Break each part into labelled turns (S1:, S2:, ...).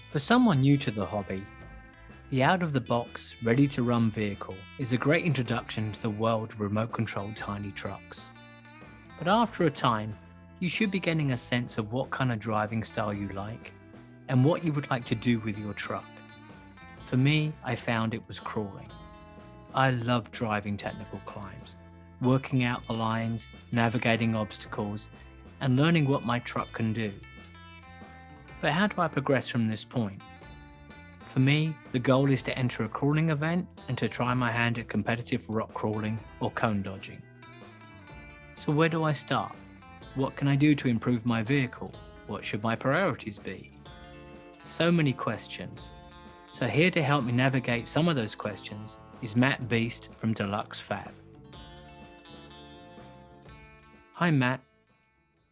S1: For someone new to the hobby, the out-of-the-box, ready-to-run vehicle is a great introduction to the world of remote-controlled tiny trucks. But after a time, you should be getting a sense of what kind of driving style you like and what you would like to do with your truck. For me, I found it was crawling. I love driving technical climbs, working out the lines, navigating obstacles, and learning what my truck can do. But how do I progress from this point? For me, the goal is to enter a crawling event and to try my hand at competitive rock crawling or cone dodging. So where do I start? What can I do to improve my vehicle? What should my priorities be? So many questions. So here to help me navigate some of those questions is Matt Beest from Dluxfab. Hi Matt,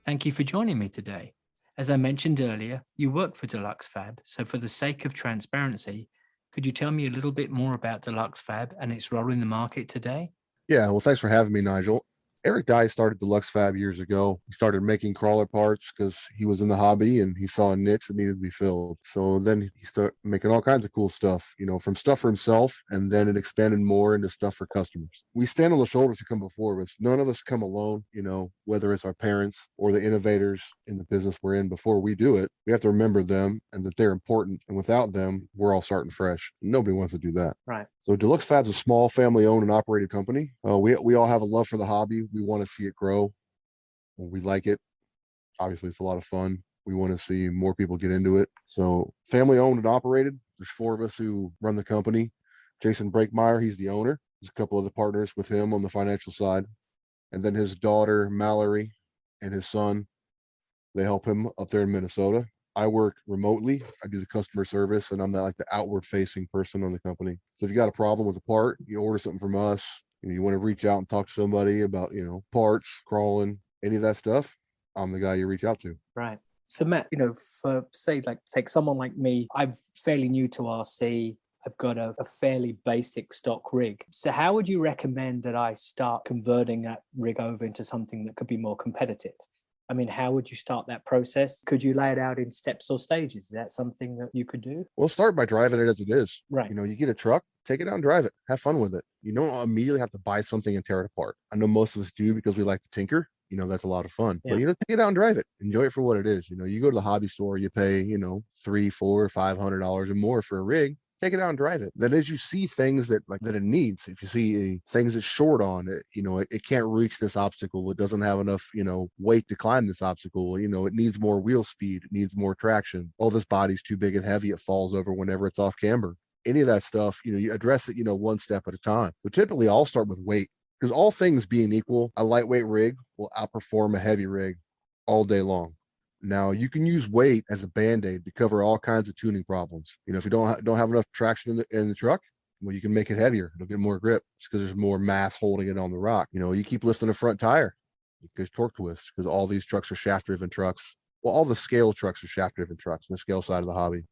S1: thank you for joining me today. As I mentioned earlier, you work for Dluxfab, so for the sake of transparency, could you tell me a little bit more about Dluxfab and its role in the market today?
S2: Yeah, well, thanks for having me, Nigel. Eric Dye started Dluxfab years ago. He started making crawler parts because he was in the hobby and he saw a niche that needed to be filled. So then he started making all kinds of cool stuff, from stuff for himself, and then it expanded more into stuff for customers. We stand on the shoulders who come before us. None of us come alone, whether it's our parents or the innovators in the business we're in. Before we do it, we have to remember them and that they're important. And without them, we're all starting fresh. Nobody wants to do that.
S1: Right.
S2: So Dluxfab's a small family-owned and operated company. We all have a love for the hobby. We want to see it grow. We like it. Obviously, it's a lot of fun. We want to see more people get into it. So family-owned and operated. There's four of us who run the company. Jason Breakmeyer, he's the owner. There's a couple of the partners with him on the financial side. And then his daughter, Mallory, and his son, they help him up there in Minnesota. I work remotely. I do the customer service, and I'm the outward facing person on the company. So if you got a problem with a part, you order something from us, you want to reach out and talk to somebody about, parts, crawling, any of that stuff, I'm the guy you reach out to.
S1: Right. So Matt, for take someone like me, I'm fairly new to RC. I've got a fairly basic stock rig. So how would you recommend that I start converting that rig over into something that could be more competitive? I mean, how would you start that process? Could you lay it out in steps or stages? Is that something that you could do?
S2: Well, start by driving it as it is.
S1: Right.
S2: You get a truck, take it out and drive it. Have fun with it. You don't immediately have to buy something and tear it apart. I know most of us do because we like to tinker. That's a lot of fun.
S1: Yeah.
S2: But take it out and drive it. Enjoy it for what it is. You go to the hobby store, you pay, $300, $400, $500 or more for a rig. Take it out and drive it. Then as you see things that it needs, if you see things it's short on, it can't reach this obstacle. It doesn't have enough, weight to climb this obstacle. It needs more wheel speed. It needs more traction. Oh, this body's too big and heavy. It falls over whenever it's off camber. Any of that stuff, you address it, one step at a time. But typically I'll start with weight because all things being equal, a lightweight rig will outperform a heavy rig all day long. Now you can use weight as a band-aid to cover all kinds of tuning problems. If you don't have enough traction in the truck, well, you can make it heavier. It'll get more grip because there's more mass holding it on the rock. You keep lifting the front tire, it goes torque twist because all these trucks are shaft-driven trucks. Well, all the scale trucks are shaft-driven trucks in the scale side of the hobby.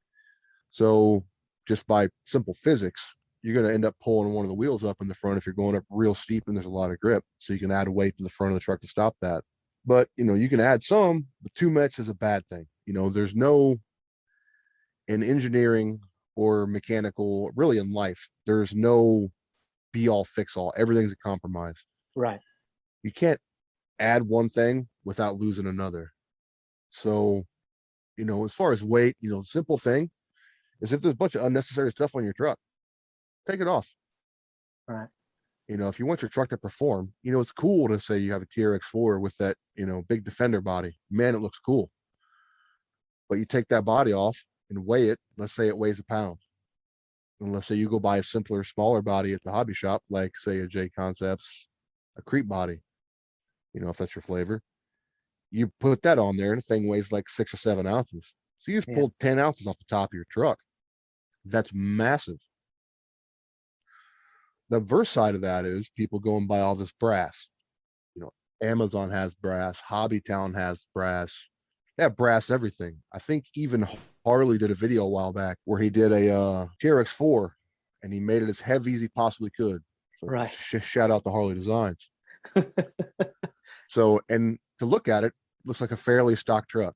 S2: So just by simple physics, you're going to end up pulling one of the wheels up in the front if you're going up real steep and there's a lot of grip. So you can add weight to the front of the truck to stop that. But, you can add some, but too much is a bad thing. There's no, in engineering or mechanical, really in life, there's no be all fix all. Everything's a compromise.
S1: Right.
S2: You can't add one thing without losing another. So, as far as weight, the simple thing is if there's a bunch of unnecessary stuff on your truck, take it off.
S1: Right.
S2: If you want your truck to perform, it's cool to say you have a TRX4 with that, big Defender body. Man, it looks cool. But you take that body off and weigh it. Let's say it weighs a pound. And let's say you go buy a simpler, smaller body at the hobby shop, like say a J Concepts, a creep body, if that's your flavor. You put that on there and the thing weighs like 6 or 7 ounces. So you just pulled 10 ounces off the top of your truck. That's massive. The verse side of that is people go and buy all this brass. Amazon has brass, Hobbytown has brass. They have brass everything. I think even Harley did a video a while back where he did a TRX4 and he made it as heavy as he possibly could. So
S1: right.
S2: Shout out to Harley Designs. So, and to look at it, looks like a fairly stock truck.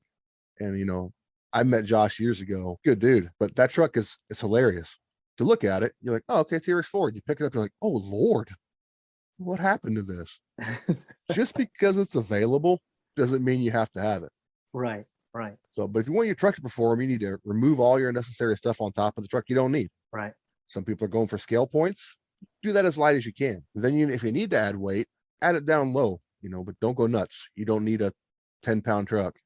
S2: And, I met Josh years ago. Good dude. But that truck it's hilarious. To look at it, you're like, oh, okay, it's T-Rex Ford. You pick it up, you're like, oh Lord, what happened to this? Just because it's available doesn't mean you have to have it.
S1: Right. Right.
S2: So, but if you want your truck to perform, you need to remove all your unnecessary stuff on top of the truck you don't need.
S1: Right.
S2: Some people are going for scale points. Do that as light as you can. Then if you need to add weight, add it down low, but don't go nuts. You don't need a 10-pound truck.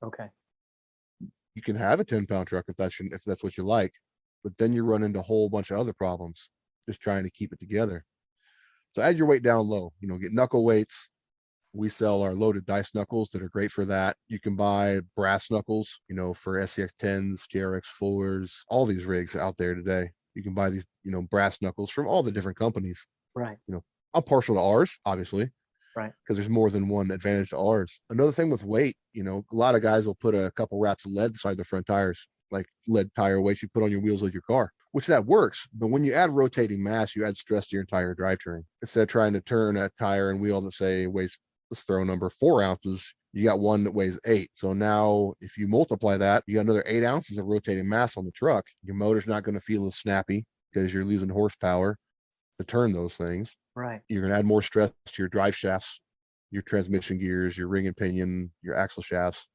S1: Okay.
S2: You can have a 10-pound truck if that's what you like, but then you run into a whole bunch of other problems just trying to keep it together. So add your weight down low. Get knuckle weights. We sell our loaded dice knuckles that are great for that. You can buy brass knuckles, for SCX 10s, TRX 4s, all these rigs out there today. You can buy these, brass knuckles from all the different companies.
S1: Right.
S2: I'm partial to ours, obviously.
S1: Right.
S2: Because there's more than one advantage to ours. Another thing with weight, a lot of guys will put a couple wraps of lead inside their front tires, like lead tire weights you put on your wheels of your car, which that works. But when you add rotating mass, you add stress to your entire drivetrain. Instead of trying to turn a tire and wheel that say weighs, let's throw a number, 4 ounces, you got one that weighs 8. So now if you multiply that, you got another 8 ounces of rotating mass on the truck. Your motor's not going to feel as snappy because you're losing horsepower to turn those things.
S1: Right.
S2: You're going to add more stress to your drive shafts, your transmission gears, your ring and pinion, your axle shafts.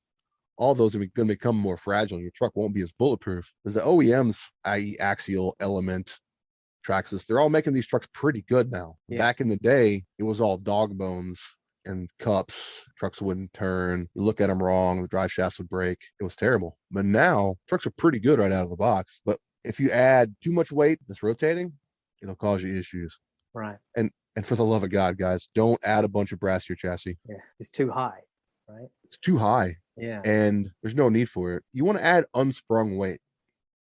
S2: All those are going to become more fragile. Your truck won't be as bulletproof. As the OEMs, i.e. Axial, Element, Traxxas, they're all making these trucks pretty good now. Yeah. Back in the day, it was all dog bones and cups. Trucks wouldn't turn. You look at them wrong, the drive shafts would break. It was terrible. But now, trucks are pretty good right out of the box. But if you add too much weight that's rotating, it'll cause you issues.
S1: Right.
S2: And for the love of God, guys, don't add a bunch of brass to your chassis.
S1: Yeah, it's too high, right?
S2: It's too high.
S1: Yeah.
S2: And there's no need for it. You want to add unsprung weight.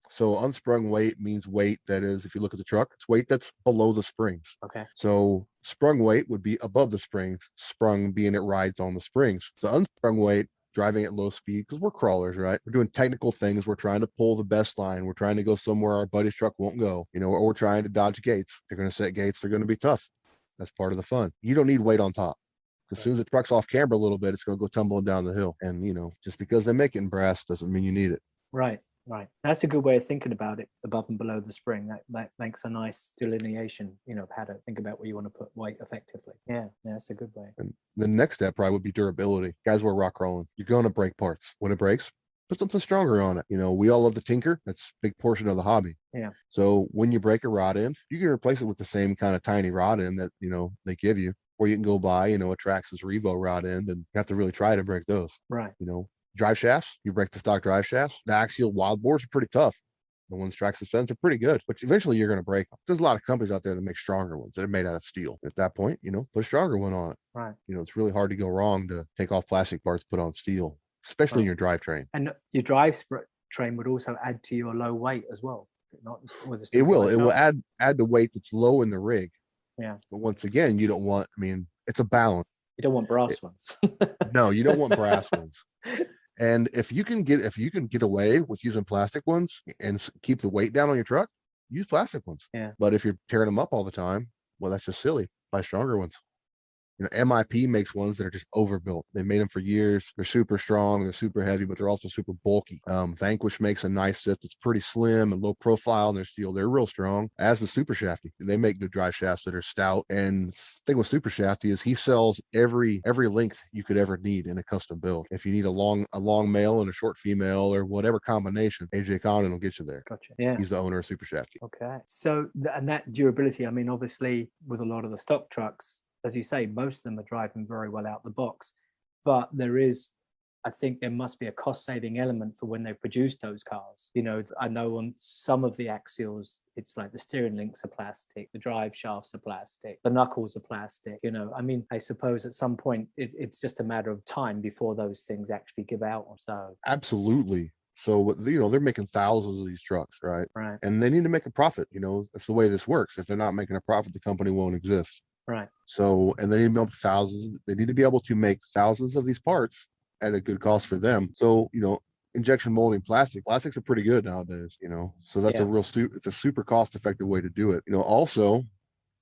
S2: So unsprung weight means weight that is, if you look at the truck, it's weight that's below the springs.
S1: Okay.
S2: So sprung weight would be above the springs, sprung being it rides on the springs. So unsprung weight, driving at low speed, because we're crawlers, right? We're doing technical things. We're trying to pull the best line. We're trying to go somewhere our buddy's truck won't go, or we're trying to dodge gates. They're going to set gates. They're going to be tough. That's part of the fun. You don't need weight on top. As soon as the truck's off camber a little bit, it's going to go tumbling down the hill. And, just because they make it in brass doesn't mean you need it.
S1: Right. Right. That's a good way of thinking about it, above and below the spring. That makes a nice delineation, of how to think about where you want to put weight effectively. Yeah, that's a good way.
S2: And the next step probably would be durability. Guys, we're rock crawling. You're going to break parts. When it breaks, put something stronger on it. We all love to tinker. That's a big portion of the hobby.
S1: Yeah.
S2: So when you break a rod end, you can replace it with the same kind of tiny rod end that, they give you. Or you can go buy, a Traxxas Revo rod end, and you have to really try to break those.
S1: Right.
S2: Drive shafts, you break the stock drive shafts. The axial wild bores are pretty tough. The ones Traxxas sends are pretty good, but eventually you're going to break them. There's a lot of companies out there that make stronger ones that are made out of steel. At that point, put a stronger one on it.
S1: Right.
S2: It's really hard to go wrong to take off plastic parts, put on steel, especially in your drivetrain.
S1: And your drivetrain would also add to your low weight as well. Not with the
S2: it will add the weight that's low in the rig.
S1: Yeah.
S2: But once again, you don't want, it's a balance.
S1: You don't want brass ones.
S2: No, you don't want brass ones. And if you can get away with using plastic ones and keep the weight down on your truck, use plastic ones.
S1: Yeah.
S2: But if you're tearing them up all the time, well, that's just silly. Buy stronger ones. MIP makes ones that are just overbuilt. They've made them for years. They're super strong. They're super heavy, but they're also super bulky. Vanquish makes a nice set that's pretty slim and low profile, and they're steel. They're real strong, as the Super Shafty. They make good drive shafts that are stout. And the thing with Super Shafty is he sells every length you could ever need in a custom build. If you need a long male and a short female or whatever combination, AJ Condon will get you there.
S1: Gotcha. Yeah.
S2: He's the owner of Super Shafty.
S1: Okay. So, and that durability, obviously with a lot of the stock trucks, as you say, most of them are driving very well out the box, but I think there must be a cost-saving element for when they produce those cars. I know on some of the axials, it's like the steering links are plastic, the drive shafts are plastic, the knuckles are plastic. I suppose at some point it's just a matter of time before those things actually give out. So absolutely.
S2: So, they're making thousands of these trucks, right?
S1: Right.
S2: And they need to make a profit. That's the way this works. If they're not making a profit, the company won't exist.
S1: Right.
S2: So, and they need to make thousands. They need to be able to make thousands of these parts at a good cost for them. So, injection molding plastics are pretty good nowadays, so that's it's a super cost effective way to do it. Also,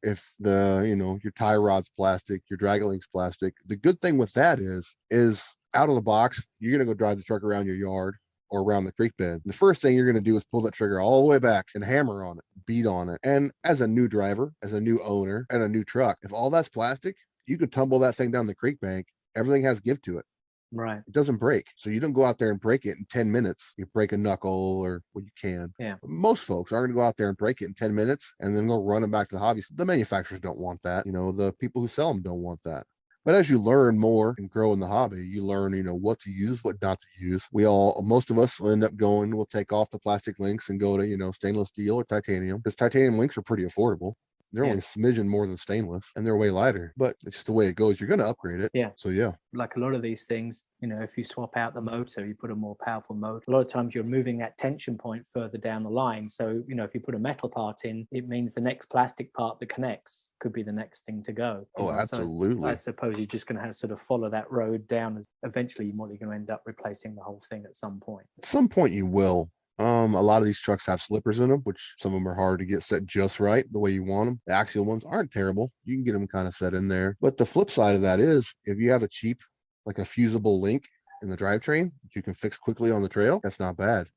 S2: if your tie rod's plastic, your drag link's plastic, the good thing with that is out of the box, you're going to go drive the truck around your yard or around the creek bed, the first thing you're going to do is pull that trigger all the way back and hammer on it, beat on it. And as a new driver, as a new owner, and a new truck, if all that's plastic, you could tumble that thing down the creek bank. Everything has give to it.
S1: Right.
S2: It doesn't break. So you don't go out there and break it in 10 minutes. You break a knuckle or well, you can.
S1: Yeah.
S2: But most folks aren't going to go out there and break it in 10 minutes and then go running back to the hobby. The manufacturers don't want that. The people who sell them don't want that. But as you learn more and grow in the hobby, you learn, what to use, what not to use. Most of us will end up we'll take off the plastic links and go to, stainless steel or titanium, because titanium links are pretty affordable. They're only a smidgen more than stainless and they're way lighter, but it's just the way it goes. You're going to upgrade it.
S1: Yeah.
S2: So yeah.
S1: Like a lot of these things, if you swap out the motor, you put a more powerful motor. A lot of times you're moving that tension point further down the line. So, if you put a metal part in, it means the next plastic part that connects could be the next thing to go.
S2: Oh, absolutely.
S1: So I suppose you're just going to have to sort of follow that road down. Eventually, you're going to end up replacing the whole thing at some point.
S2: At some point you will. A lot of these trucks have slippers in them, which some of them are hard to get set just right the way you want them. The axial ones aren't terrible. You can get them kind of set in there. But the flip side of that is if you have a cheap, like a fusible link in the drivetrain that you can fix quickly on the trail, that's not bad.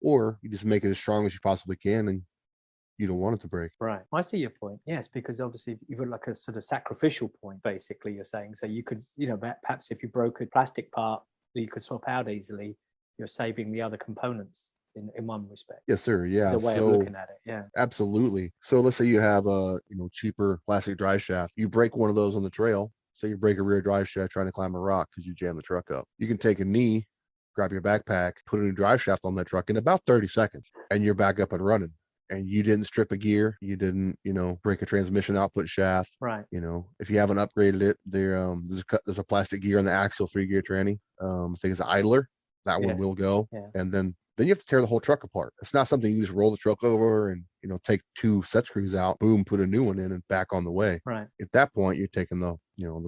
S2: Or you just make it as strong as you possibly can and you don't want it to break.
S1: Right. I see your point. Yes, because obviously you've got like a sort of sacrificial point, basically, you're saying. So you could, perhaps if you broke a plastic part that you could swap out easily, you're saving the other components. In one respect.
S2: Yes, sir. Yeah.
S1: It's a way of looking at it. Yeah.
S2: Absolutely. So let's say you have a cheaper plastic drive shaft. You break one of those on the trail. Say you break a rear drive shaft trying to climb a rock because you jam the truck up. You can take a knee, grab your backpack, put a new drive shaft on that truck in about 30 seconds, and you're back up and running. And you didn't strip a gear. You didn't, break a transmission output shaft.
S1: Right.
S2: If you haven't upgraded it, there's a plastic gear on the axial 3-gear tranny. I think it's an idler. That one will go.
S1: Yeah.
S2: And then you have to tear the whole truck apart. It's not something you just roll the truck over and, take 2 set screws out, boom, put a new one in and back on the way.
S1: Right.
S2: At that point, you're taking the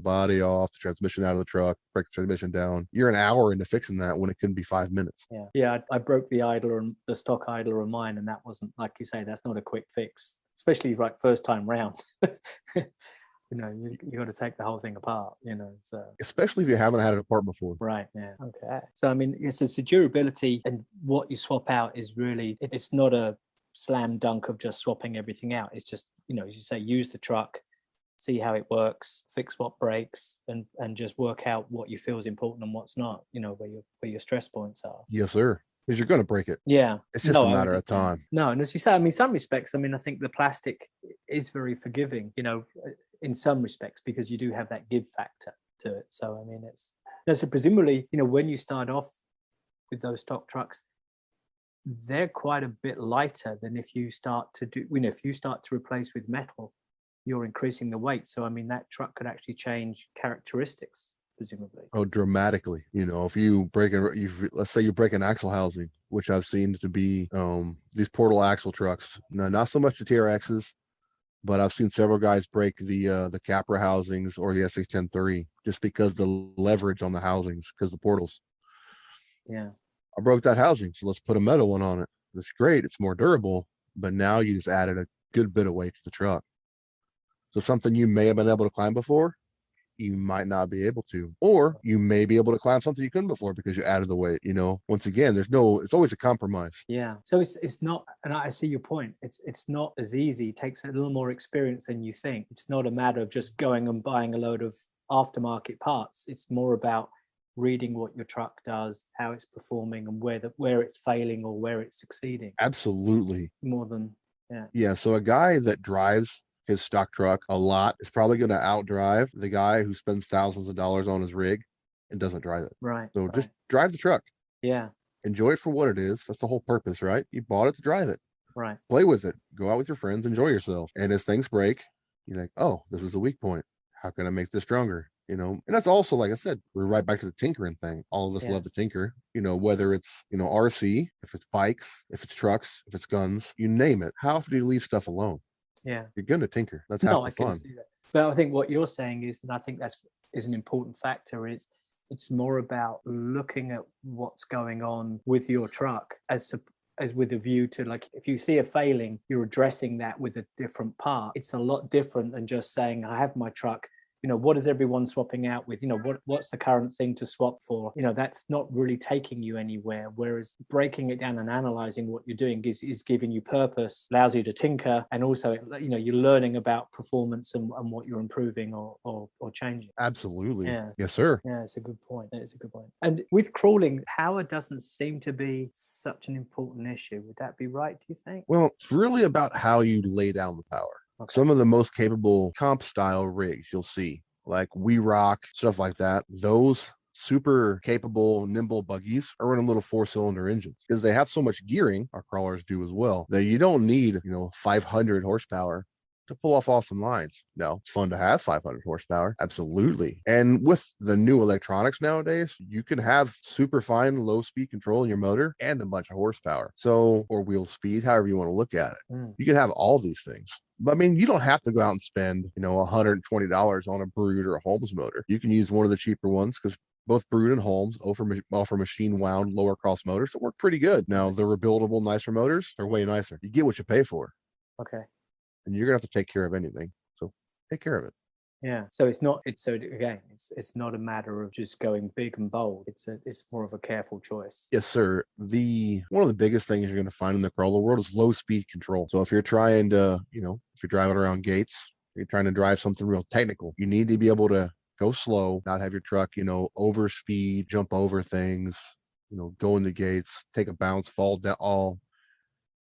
S2: body off, the transmission out of the truck, break the transmission down. You're an hour into fixing that when it couldn't be 5 minutes.
S1: Yeah. Yeah. I broke the idler and the stock idler of mine, and that wasn't, like you say, that's not a quick fix, especially like first time round. You got to take the whole thing apart, so
S2: especially if you haven't had it apart before.
S1: Right. Yeah. Okay. So it's the durability and what you swap out is really, it's not a slam dunk of just swapping everything out. It's just, as you say, use the truck, see how it works, fix what breaks, and just work out what you feel is important and what's not, where your stress points are.
S2: Yes, sir. Because you're going to break it.
S1: Yeah.
S2: It's just a matter of time.
S1: No. And as you say, some respects, I think the plastic is very forgiving, in some respects, because you do have that give factor to it. So, so presumably, when you start off with those stock trucks, they're quite a bit lighter than if you start to do, if you start to replace with metal, you're increasing the weight. So, that truck could actually change characteristics, presumably.
S2: Oh, dramatically. If you let's say you break an axle housing, which I've seen to be these portal axle trucks. No, not so much the TRXs, but I've seen several guys break the Capra housings or the SH10-3 just because the leverage on the housings, because the portals.
S1: Yeah.
S2: I broke that housing, so let's put a metal one on it. That's great. It's more durable, but now you just added a good bit of weight to the truck. So something you may have been able to climb before, you might not be able to, or you may be able to climb something you couldn't before because you added the weight. Once again, it's always a compromise.
S1: Yeah. So it's not, and I see your point. It's not as easy. It takes a little more experience than you think. It's not a matter of just going and buying a load of aftermarket parts. It's more about reading what your truck does, how it's performing, and where it's failing or where it's succeeding.
S2: Absolutely.
S1: More than, yeah.
S2: Yeah. So a guy that drives his stock truck a lot is probably going to outdrive the guy who spends thousands of dollars on his rig and doesn't drive it.
S1: Right.
S2: So just drive the truck.
S1: Yeah.
S2: Enjoy it for what it is. That's the whole purpose, right? You bought it to drive it.
S1: Right.
S2: Play with it. Go out with your friends. Enjoy yourself. And as things break, you're like, oh, this is a weak point. How can I make this stronger? And that's also, like I said, we're right back to the tinkering thing. All of us love to tinker, whether it's, RC, if it's bikes, if it's trucks, if it's guns, you name it. How often do you leave stuff alone?
S1: Yeah.
S2: You're going to tinker. That's half the fun.
S1: See that. But I think what you're saying is, and I think is an important factor, is it's more about looking at what's going on with your truck as with a view to, like, if you see a failing, you're addressing that with a different part. It's a lot different than just saying, I have my truck, what is everyone swapping out with? What's the current thing to swap for? That's not really taking you anywhere. Whereas breaking it down and analyzing what you're doing is giving you purpose, allows you to tinker, and also, you're learning about performance and what you're improving or changing.
S2: Absolutely.
S1: Yeah.
S2: Yes, sir.
S1: Yeah, it's a good point. It's a good point. And with crawling, power doesn't seem to be such an important issue. Would that be right, do you think?
S2: Well, it's really about how you lay down the power.
S1: Okay.
S2: Some of the most capable comp style rigs you'll see, like We Rock, stuff like that, those super capable, nimble buggies are running little 4-cylinder engines because they have so much gearing, our crawlers do as well, that you don't need, 500 horsepower to pull off awesome lines. No, it's fun to have 500 horsepower. Absolutely. And with the new electronics nowadays, you can have super fine low speed control in your motor and a bunch of horsepower. So, or wheel speed, however you want to look at it. You can have all these things. But I mean, you don't have to go out and spend, $120 on a Brood or a Holmes motor. You can use one of the cheaper ones because both Brood and Holmes offer machine wound lower cost motors that work pretty good. Now, the rebuildable, nicer motors are way nicer. You get what you pay for.
S1: Okay.
S2: And you're gonna have to take care of anything. So take care of it.
S1: Yeah. So it's not a matter of just going big and bold. It's more of a careful choice.
S2: Yes, sir. One of the biggest things you're gonna find in the crawler world is low speed control. So if you're trying to, if you're driving around gates, you're trying to drive something real technical, you need to be able to go slow, not have your truck, over speed, jump over things, go in the gates, take a bounce, fall down,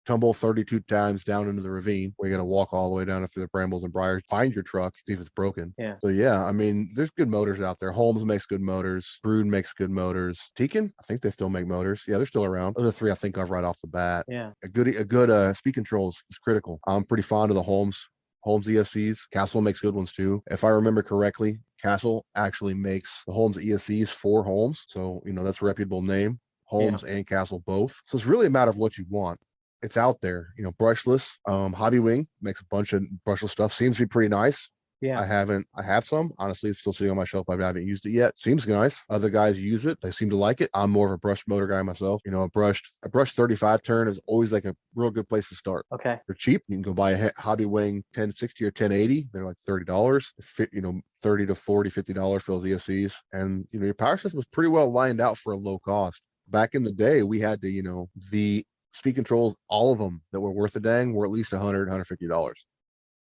S2: tumble 32 times down into the ravine where you got to walk all the way down through the brambles and briars, find your truck, see if it's broken.
S1: Yeah.
S2: So yeah, I mean, there's good motors out there. Holmes makes good motors. Brood makes good motors. Tekin, I think they still make motors. Yeah, they're still around. Those are 3 I think of right off the bat.
S1: Yeah.
S2: A good speed control is critical. I'm pretty fond of the Holmes ESCs. Castle makes good ones too. If I remember correctly, Castle actually makes the Holmes ESCs for Holmes. So, that's a reputable name. Holmes and Castle both. So it's really a matter of what you want. It's out there, brushless. Hobby Wing makes a bunch of brushless stuff. Seems to be pretty nice.
S1: Yeah.
S2: I have some. Honestly, it's still sitting on my shelf. I haven't used it yet. Seems nice. Other guys use it. They seem to like it. I'm more of a brush motor guy myself. A brush 35 turn is always like a real good place to start.
S1: Okay.
S2: They're cheap. You can go buy a Hobby Wing 1060 or 1080. They're like $30. $30 to $40, $50 for those ESCs. And your power system was pretty well lined out for a low cost. Back in the day, we had to, the speed controls, all of them that were worth a dang were at least $100, $150.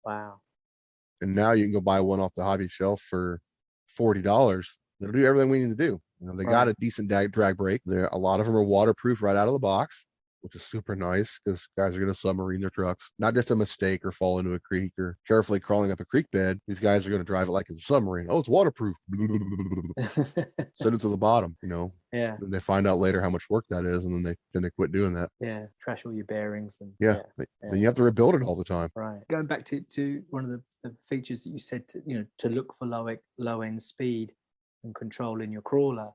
S1: Wow.
S2: And now you can go buy one off the hobby shelf for $40. That'll do everything we need to do. They got a decent drag brake. A lot of them are waterproof right out of the box, which is super nice because guys are going to submarine their trucks. Not just a mistake or fall into a creek or carefully crawling up a creek bed. These guys are going to drive it like it's a submarine. Oh, it's waterproof. Send it to the bottom,
S1: Yeah.
S2: And they find out later how much work that is, and then they quit doing that.
S1: Yeah. Trash all your bearings and
S2: then you have to rebuild it all the time.
S1: Right. Going back to one of the features that you said to look for low end speed and control in your crawler.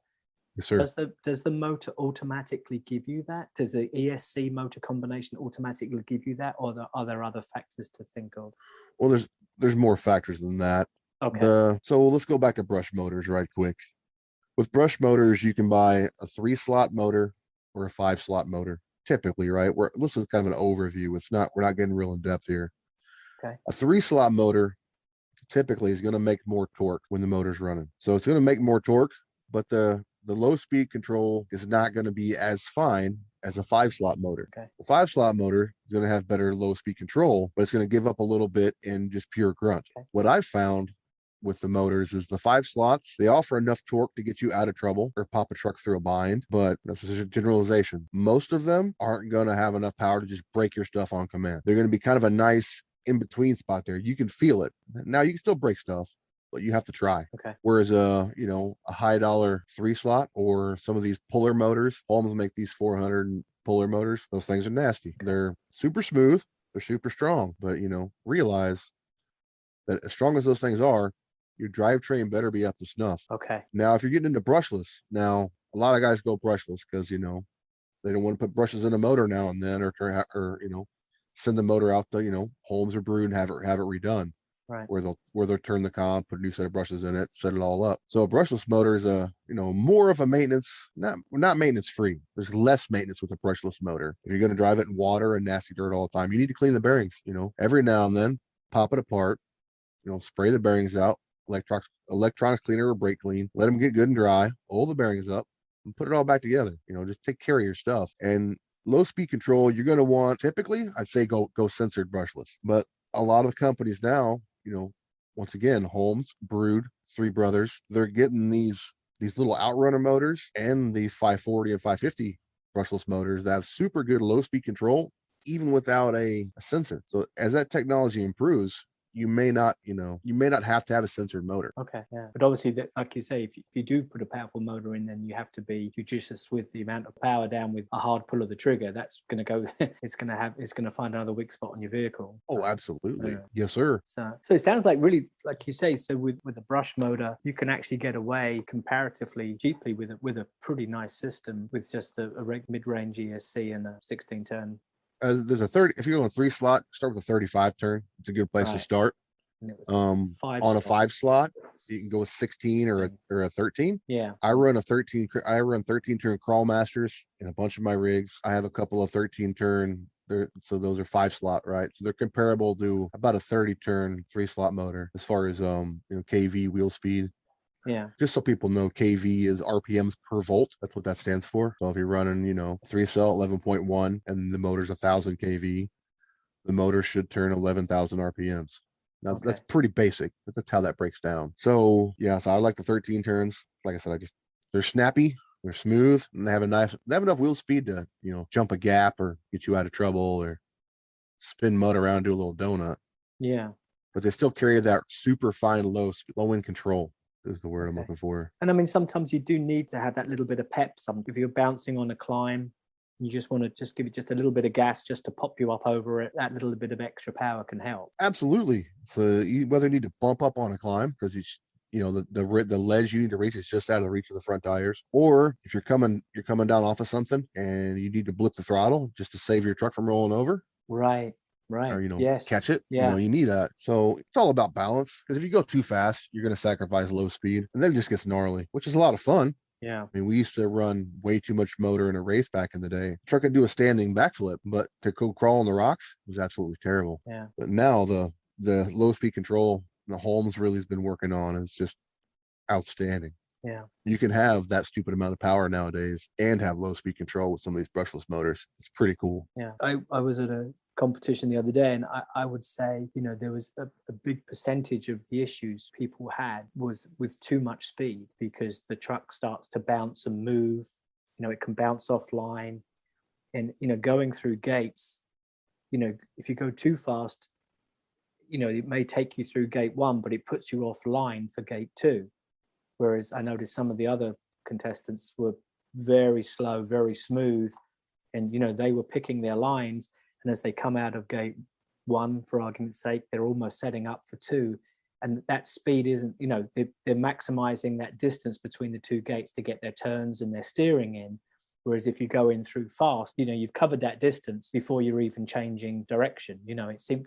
S2: Yes, sir.
S1: Does the motor automatically give you that? Does the ESC motor combination automatically give you that, or are there other factors to think of?
S2: Well, there's more factors than that.
S1: Okay.
S2: So let's go back to brush motors right quick. With brush motors, you can buy a 3-slot motor or a 5-slot motor, typically, right? This is kind of an overview. We're not getting real in depth here.
S1: Okay.
S2: A 3-slot motor typically is going to make more torque when the motor's running. So it's going to make more torque, but the low speed control is not going to be as fine as a 5-slot motor.
S1: Okay.
S2: The 5-slot motor is going to have better low speed control, but it's going to give up a little bit in just pure grunt.
S1: Okay.
S2: What I've found with the motors is the 5 slots, they offer enough torque to get you out of trouble or pop a truck through a bind, but this is a generalization. Most of them aren't going to have enough power to just break your stuff on command. They're going to be kind of a nice in-between spot there. You can feel it. Now you can still break stuff, but you have to try.
S1: Okay.
S2: Whereas a high dollar 3-slot or some of these puller motors, Holmes make these 400 puller motors. Those things are nasty.
S1: Okay.
S2: They're super smooth. They're super strong, but realize that as strong as those things are, your drivetrain better be up to snuff.
S1: Okay.
S2: Now, if you're getting into brushless, now a lot of guys go brushless because they don't want to put brushes in a motor now and then, or send the motor out to Holmes or Brood and have it redone.
S1: Right.
S2: Where they'll turn the comp, put a new set of brushes in it, set it all up. So a brushless motor is more of a maintenance, not maintenance free. There's less maintenance with a brushless motor. If you're going to drive it in water and nasty dirt all the time, you need to clean the bearings. Every now and then, pop it apart, spray the bearings out, electronics cleaner or brake clean, let them get good and dry, oil the bearings up, and put it all back together. Just take care of your stuff. And low speed control, you're going to want, typically, I'd say go censored brushless. But a lot of companies now, once again, Holmes, Brood, Three Brothers, they're getting these little outrunner motors and the 540 and 550 brushless motors that have super good low speed control, even without a sensor. So as that technology improves, you may not have to have a censored motor.
S1: Okay, yeah. But obviously, like you say, if you do put a powerful motor in, then you have to be judicious with the amount of power down with a hard pull of the trigger. That's going to go, it's going to find another weak spot on your vehicle.
S2: Oh, absolutely. Yes, sir.
S1: So it sounds like, really, like you say, so with a brush motor, you can actually get away comparatively cheaply with a pretty nice system with just a mid-range ESC and a 16-turn.
S2: There's a 30. If you're going 3 slot, start with a 35 turn. It's a good place to start. On a 5 slot, you can go with 16 or a 13.
S1: Yeah.
S2: I run 13 turn crawl masters in a bunch of my rigs. I have a couple of 13 turn. So those are 5 slot, right? So they're comparable to about a 30 turn 3 slot motor as far as kV wheel speed.
S1: Yeah.
S2: Just so people know, kV is RPMs per volt. That's what that stands for. So if you're running, 3 cell 11.1 and the motor's 1,000 kV, the motor should turn 11,000 RPMs. Now that's pretty basic, but that's how that breaks down. So yeah, so I like the 13 turns. Like I said, they're snappy, they're smooth, and they have enough wheel speed to, jump a gap or get you out of trouble or spin mud around, do a little donut.
S1: Yeah.
S2: But they still carry that super fine low end control. Is the word I'm looking for.
S1: And I mean, sometimes you do need to have that little bit of pep. If you're bouncing on a climb, you just want to just give it just a little bit of gas just to pop you up over it. That little bit of extra power can help.
S2: Absolutely. So you whether you need to bump up on a climb because the ledge you need to reach is just out of the reach of the front tires, or if you're coming down off of something and you need to blip the throttle just to save your truck from rolling over.
S1: Right. Or
S2: catch it.
S1: Yeah.
S2: You need that. So it's all about balance, because if you go too fast, you're going to sacrifice low speed, and then it just gets gnarly, which is a lot of fun.
S1: Yeah.
S2: I mean, we used to run way too much motor in a race back in the day. Truck could do a standing backflip, but to go crawl on the rocks was absolutely terrible.
S1: Yeah.
S2: But now the low speed control the Holmes really has been working on is just outstanding.
S1: Yeah.
S2: You can have that stupid amount of power nowadays and have low speed control with some of these brushless motors. It's pretty cool.
S1: Yeah. I was at a competition the other day, and I would say, there was a big percentage of the issues people had was with too much speed, because the truck starts to bounce and move. It can bounce offline, and going through gates, if you go too fast, it may take you through gate 1, but it puts you offline for gate 2. Whereas I noticed some of the other contestants were very slow, very smooth, and they were picking their lines. And as they come out of gate 1, for argument's sake, they're almost setting up for 2. And that speed isn't, they're maximizing that distance between the 2 gates to get their turns and their steering in. Whereas if you go in through fast, you've covered that distance before you're even changing direction.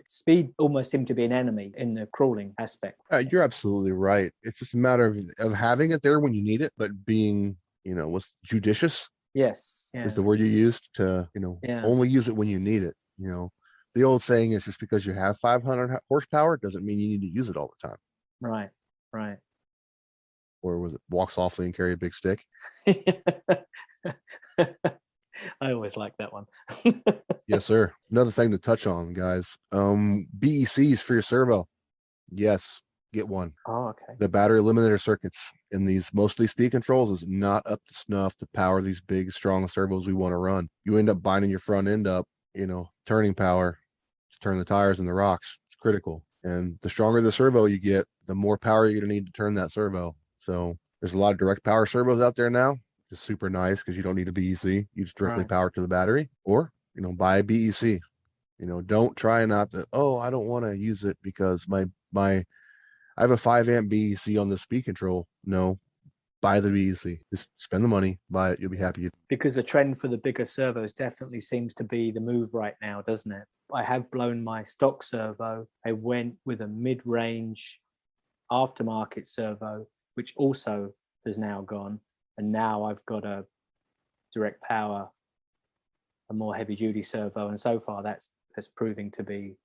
S1: Speed almost seemed to be an enemy in the crawling aspect.
S2: You're absolutely right. It's just a matter of having it there when you need it, but being, what's judicious.
S1: Yes. Yeah.
S2: Is the word you used to, only use it when you need it. The old saying is, just because you have 500 horsepower doesn't mean you need to use it all the time.
S1: Right.
S2: Or was it walk softly and carry a big stick?
S1: I always like that one.
S2: Yes, sir. Another thing to touch on, guys. BECs for your servo. Yes, get one.
S1: Oh, okay.
S2: The battery eliminator circuits in most of these speed controls is not up to snuff to power these big, strong servos we want to run. You end up binding your front end up, turning power to turn the tires and the rocks. It's critical. And the stronger the servo you get, the more power you're going to need to turn that servo. So there's a lot of direct power servos out there now. Just super nice, because you don't need a BEC. You just directly power to the battery, or, buy a BEC. Don't try not to, I don't want to use it because I have a 5 amp BEC on the speed control. No, buy the BEC. Just spend the money, buy it. You'll be happy.
S1: Because the trend for the bigger servos definitely seems to be the move right now, doesn't it? I have blown my stock servo. I went with a mid-range aftermarket servo, which also has now gone. And now I've got a direct power, a more heavy duty servo. And so far that's proving to be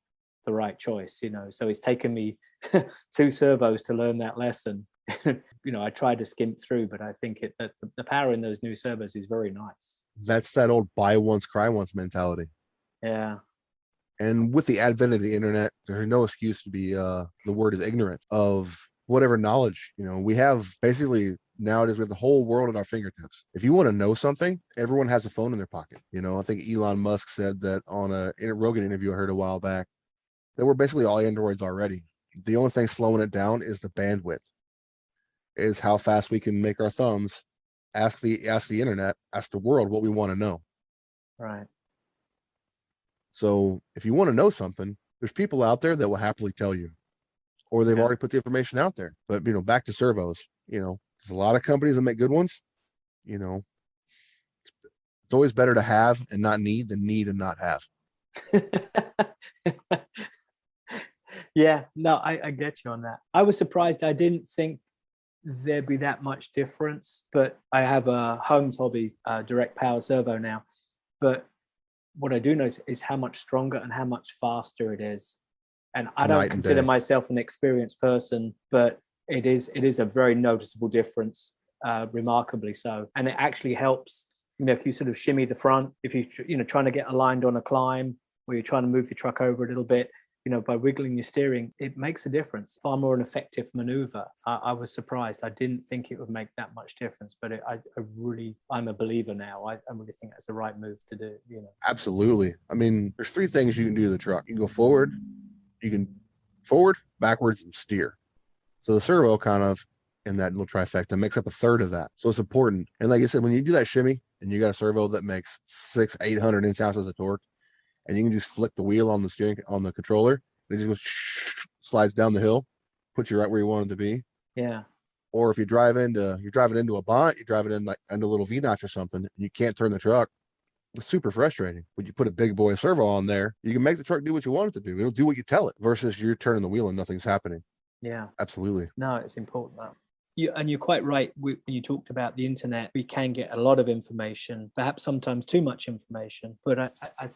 S1: the right choice, So it's taken me 2 servos to learn that lesson. I tried to skimp through, but I think that the power in those new servos is very nice.
S2: That's that old buy once, cry once mentality.
S1: Yeah.
S2: And with the advent of the internet, there's no excuse to be the word is ignorant of whatever knowledge. We have basically nowadays we have the whole world at our fingertips. If you want to know something, everyone has a phone in their pocket. I think Elon Musk said that on a Rogan interview I heard a while back that we're basically all androids already. The only thing slowing it down is the bandwidth, is how fast we can make our thumbs ask the internet, ask the world what we want to know.
S1: Right.
S2: So if you want to know something, there's people out there that will happily tell you, or they've already put the information out there. But back to servos, there's a lot of companies that make good ones. It's always better to have and not need than need and not have.
S1: Yeah, no, I get you on that. I was surprised. I didn't think there'd be that much difference, but I have a Holmes Hobby direct power servo now. But what I do know is how much stronger and how much faster it is. And I don't consider myself an experienced person, but it is a very noticeable difference, remarkably so. And it actually helps, if you sort of shimmy the front, if you're trying to get aligned on a climb, or you're trying to move your truck over a little bit, by wiggling your steering, it makes a difference. Far more an effective maneuver. I was surprised. I didn't think it would make that much difference, but I'm a believer now. I really think that's the right move to do.
S2: Absolutely. I mean, there's 3 things you can do to the truck. You can go forward, backwards, and steer. So the servo kind of in that little trifecta makes up a third of that. So it's important. And like I said, when you do that shimmy and you got a servo that makes 600-800 inch-ounces of torque, and you can just flick the wheel on the steering on the controller, and it just goes slides down the hill, puts you right where you want it to be.
S1: Yeah.
S2: Or if you're driving into a bunt, you drive it in like under a little V-notch or something, and you can't turn the truck. It's super frustrating. When you put a big boy servo on there, you can make the truck do what you want it to do. It'll do what you tell it, versus you're turning the wheel and nothing's happening.
S1: Yeah.
S2: Absolutely.
S1: No, it's important that. You're quite right. When you talked about the internet, we can get a lot of information, perhaps sometimes too much information. But I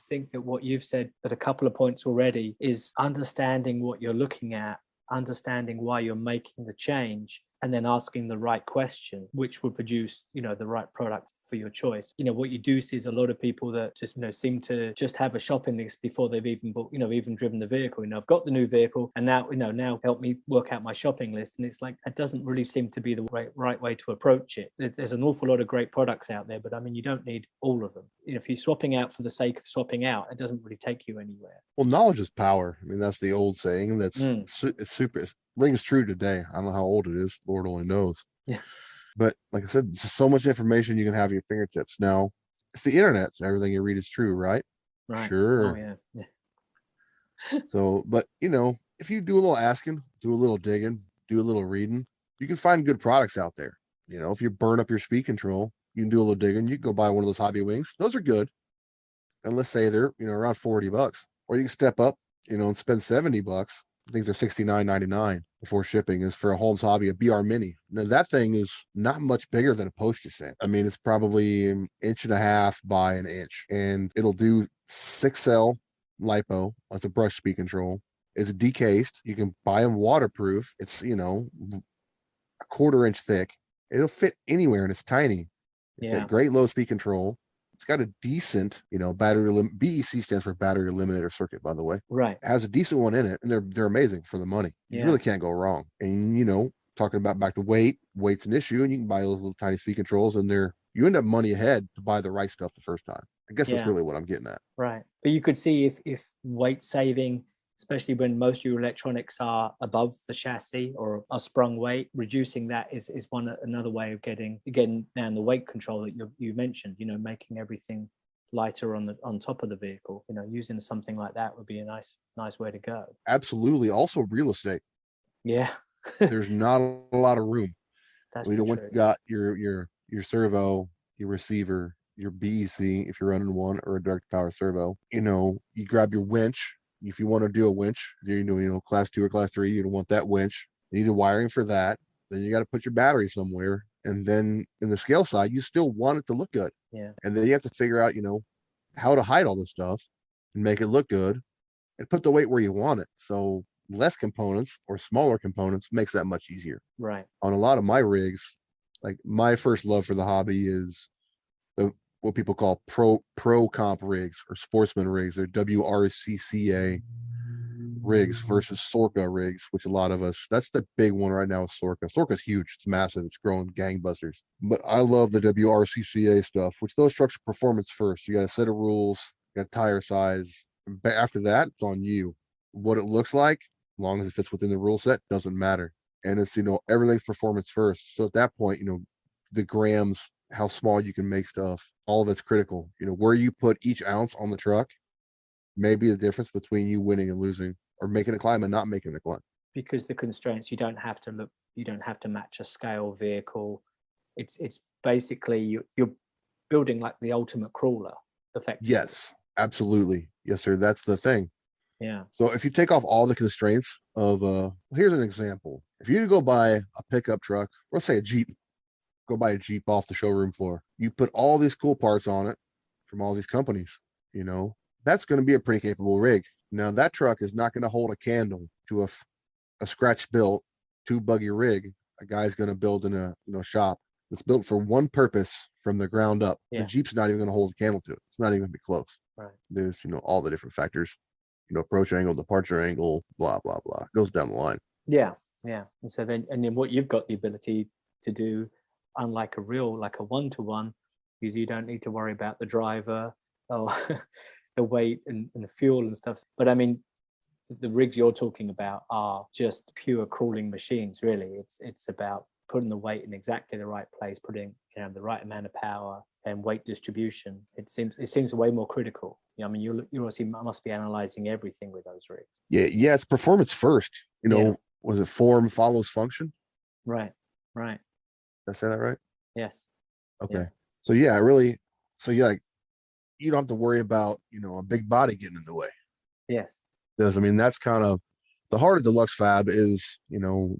S1: think that what you've said at a couple of points already is understanding what you're looking at, understanding why you're making the change, and then asking the right question, which will produce, the right product for your choice. What you do see is a lot of people that just, seem to just have a shopping list before they've even bought, even driven the vehicle. I've got the new vehicle, and now, now help me work out my shopping list. And it's like, that doesn't really seem to be the right way to approach it. There's an awful lot of great products out there, but I mean, you don't need all of them. If you're swapping out for the sake of swapping out, it doesn't really take you anywhere.
S2: Well, knowledge is power. I mean, that's the old saying. It's super. It rings true today. I don't know how old it is. Lord only knows.
S1: Yeah.
S2: But like I said, there's so much information you can have at your fingertips. Now, it's the internet, so everything you read is true, right?
S1: Right.
S2: Sure.
S1: Oh, yeah.
S2: So, but if you do a little asking, do a little digging, do a little reading, you can find good products out there. If you burn up your speed control, you can do a little digging. You can go buy one of those hobby wings. Those are good. And let's say they're, around $40. Or you can step up, and spend $70. I think they're $69.99 before shipping, is for a Holmes Hobby, a BR Mini. Now that thing is not much bigger than a postage stamp. I mean, it's probably 1.5 inches by 1 inch, and it'll do 6L lipo. That's a brush speed control. It's decased. You can buy them waterproof. It's, a 1/4 inch thick. It'll fit anywhere, and it's tiny. It's got great low speed control. It's got a decent, battery limit. BEC stands for battery eliminator circuit, by the way.
S1: Right.
S2: It has a decent one in it, and they're amazing for the money. You really can't go wrong. And talking about back to weight's an issue, and you can buy those little tiny speed controls, and you end up money ahead to buy the right stuff the first time. I guess that's really what I'm getting at.
S1: Right. But you could see if weight saving, especially when most of your electronics are above the chassis or are sprung weight, reducing that is another way of getting down the weight control that you mentioned, making everything lighter on top of the vehicle. Using something like that would be a nice way to go.
S2: Absolutely. Also real estate.
S1: Yeah.
S2: There's not a lot of room.
S1: That's
S2: once you got your servo, your receiver, your BEC, if you're running one, or a direct power servo, you grab your winch. If you want to do a winch, class 2 or class 3, you don't want that winch. You need the wiring for that. Then you got to put your battery somewhere. And then in the scale side, you still want it to look good.
S1: Yeah.
S2: And then you have to figure out, how to hide all this stuff and make it look good. and put the weight where you want it. So less components or smaller components makes that much easier.
S1: Right.
S2: On a lot of my rigs, like my first love for the hobby is the what people call pro comp rigs or sportsman rigs. They're WRCCA rigs versus Sorka rigs, which a lot of us, that's the big one right now with Sorka. Sorka's huge, it's massive, it's growing gangbusters. But I love the WRCCA stuff, which those trucks are performance first. You got a set of rules, you got tire size. But after that, it's on you. What it looks like, as long as it fits within the rule set, doesn't matter. And it's, everything's performance first. So at that point, the grams, how small you can make stuff, all of it's critical. Where you put each ounce on the truck may be the difference between you winning and losing, or making a climb and not making the climb.
S1: Because the constraints, you don't have to match a scale vehicle. It's basically you're building like the ultimate crawler, effectively.
S2: Yes, absolutely. Yes, sir. That's the thing.
S1: Yeah.
S2: So if you take off all the constraints of here's an example. If you go buy a pickup truck, or let's say a Jeep, go buy a Jeep off the showroom floor. You put all these cool parts on it from all these companies, that's going to be a pretty capable rig. Now that truck is not going to hold a candle to a scratch built two buggy rig a guy's going to build in a shop that's built for one purpose from the ground up.
S1: Yeah.
S2: The Jeep's not even going to hold a candle to it. It's not even going to be close.
S1: Right.
S2: There's all the different factors, approach angle, departure angle, blah blah blah. It goes down the line.
S1: Yeah. And so then what you've got the ability to do, unlike a one-to-one, is you don't need to worry about the driver or the weight and the fuel and stuff. But I mean, the rigs you're talking about are just pure crawling machines, really. It's about putting the weight in exactly the right place, putting the right amount of power and weight distribution. It seems way more critical. I mean, you obviously must be analyzing everything with those rigs.
S2: Yeah, it's performance first. Was it form follows function?
S1: Right.
S2: Did I say that right?
S1: Yes.
S2: Okay. Yeah. So yeah, really. So yeah, you don't have to worry about a big body getting in the way.
S1: Yes.
S2: That's kind of the heart of Dluxfab is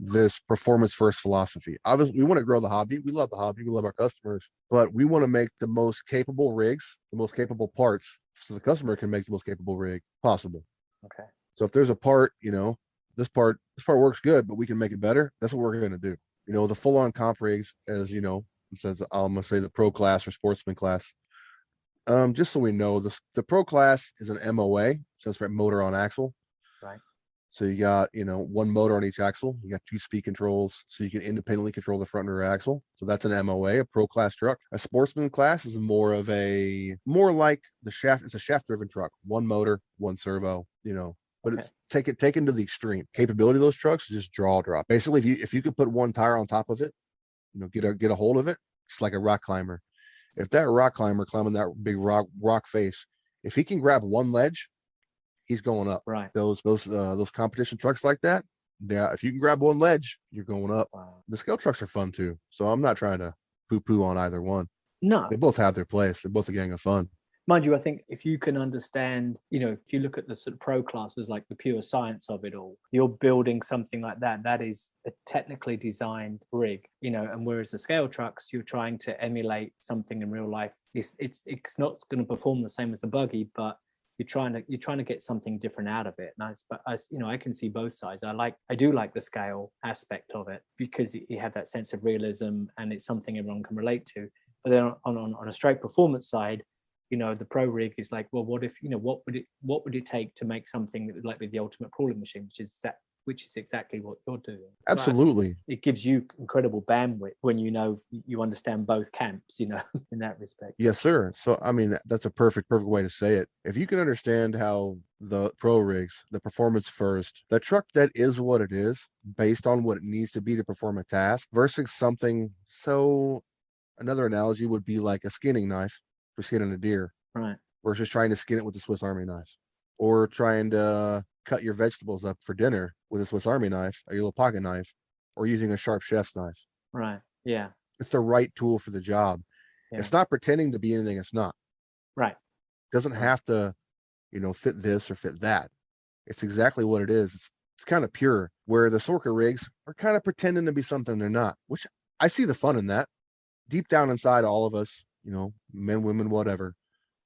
S2: this performance first philosophy. Obviously, we want to grow the hobby. We love the hobby. We love our customers, but we want to make the most capable rigs, the most capable parts, so the customer can make the most capable rig possible.
S1: Okay.
S2: So if there's a part, this part works good, but we can make it better. That's what we're going to do. The full on comp rigs, as says, I'm going to say the pro class or sportsman class. Just so we know, the pro class is an MOA, stands for motor on axle.
S1: Right.
S2: So you got, one motor on each axle. You got 2 speed controls, so you can independently control the front and rear axle. So that's an MOA, a pro class truck. A sportsman class is more like the shaft. It's a shaft driven truck, 1 motor, 1 servo, but okay. It's taken to the extreme. Capability of those trucks is just draw drop. Basically, if you could put 1 tire on top of it, get a hold of it, it's like a rock climber. If that rock climber climbing that big rock face, if he can grab 1 ledge, he's going up.
S1: Right.
S2: Those competition trucks like that, yeah, if you can grab 1 ledge, you're going up.
S1: Wow.
S2: The scale trucks are fun too. So I'm not trying to poo-poo on either one.
S1: No.
S2: They both have their place. They're both a gang of fun.
S1: Mind you, I think if you can understand, if you look at the sort of pro classes, like the pure science of it all, you're building something like that is a technically designed rig, and whereas the scale trucks, you're trying to emulate something in real life. It's not going to perform the same as the buggy, but you're trying to get something different out of it. And I can see both sides. I do like the scale aspect of it because you have that sense of realism and it's something everyone can relate to. But then on a straight performance side, the pro rig is like, well, what if, what would it take to make something that would like be the ultimate crawling machine, which is exactly what you're doing. So
S2: absolutely.
S1: It gives you incredible bandwidth when you understand both camps, in that respect.
S2: Yes, sir. So, that's a perfect way to say it. If you can understand how the pro rigs, the performance first, the truck that is what it is based on what it needs to be to perform a task versus something. So another analogy would be like a skinning knife for skinning a deer.
S1: Right.
S2: Versus trying to skin it with a Swiss Army knife, or trying to cut your vegetables up for dinner with a Swiss Army knife, a little pocket knife, or using a sharp chef's knife.
S1: Right. Yeah.
S2: It's the right tool for the job. Yeah. It's not pretending to be anything it's not.
S1: Right.
S2: It doesn't have to, fit this or fit that. It's exactly what it is. It's kind of pure, where the Sorka rigs are kind of pretending to be something they're not, which I see the fun in that. Deep down inside all of us, men, women, whatever,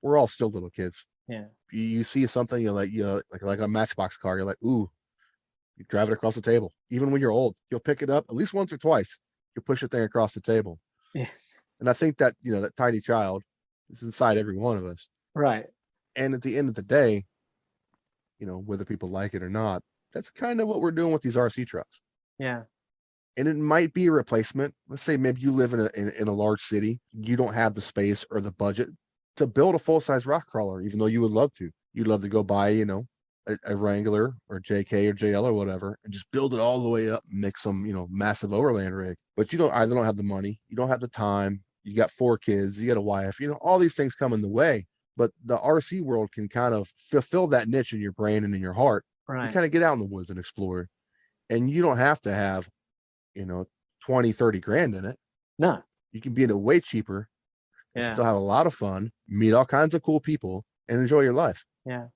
S2: we're all still little kids.
S1: Yeah.
S2: You see something, you're like, like a Matchbox car, you're like, ooh, you drive it across the table. Even when you're old, you'll pick it up at least once or twice. You push the thing across the table.
S1: Yeah.
S2: And I think that, that tiny child is inside every one of us.
S1: Right.
S2: And at the end of the day, whether people like it or not, that's kind of what we're doing with these RC trucks.
S1: Yeah.
S2: And it might be a replacement. Let's say maybe you live in a large city, you don't have the space or the budget to build a full size rock crawler, even though you would love to. You'd love to go buy, a Wrangler or JK or JL or whatever, and just build it all the way up and make some, massive overland rig. But you don't have the money, you don't have the time. You got 4 kids, you got a wife, all these things come in the way. But the RC world can kind of fulfill that niche in your brain and in your heart.
S1: Right.
S2: You kind of get out in the woods and explore. And you don't have to have, 20, 30 grand in it.
S1: No.
S2: You can be in it way cheaper.
S1: Yeah.
S2: Still have a lot of fun, meet all kinds of cool people, and enjoy your life.
S1: Yeah.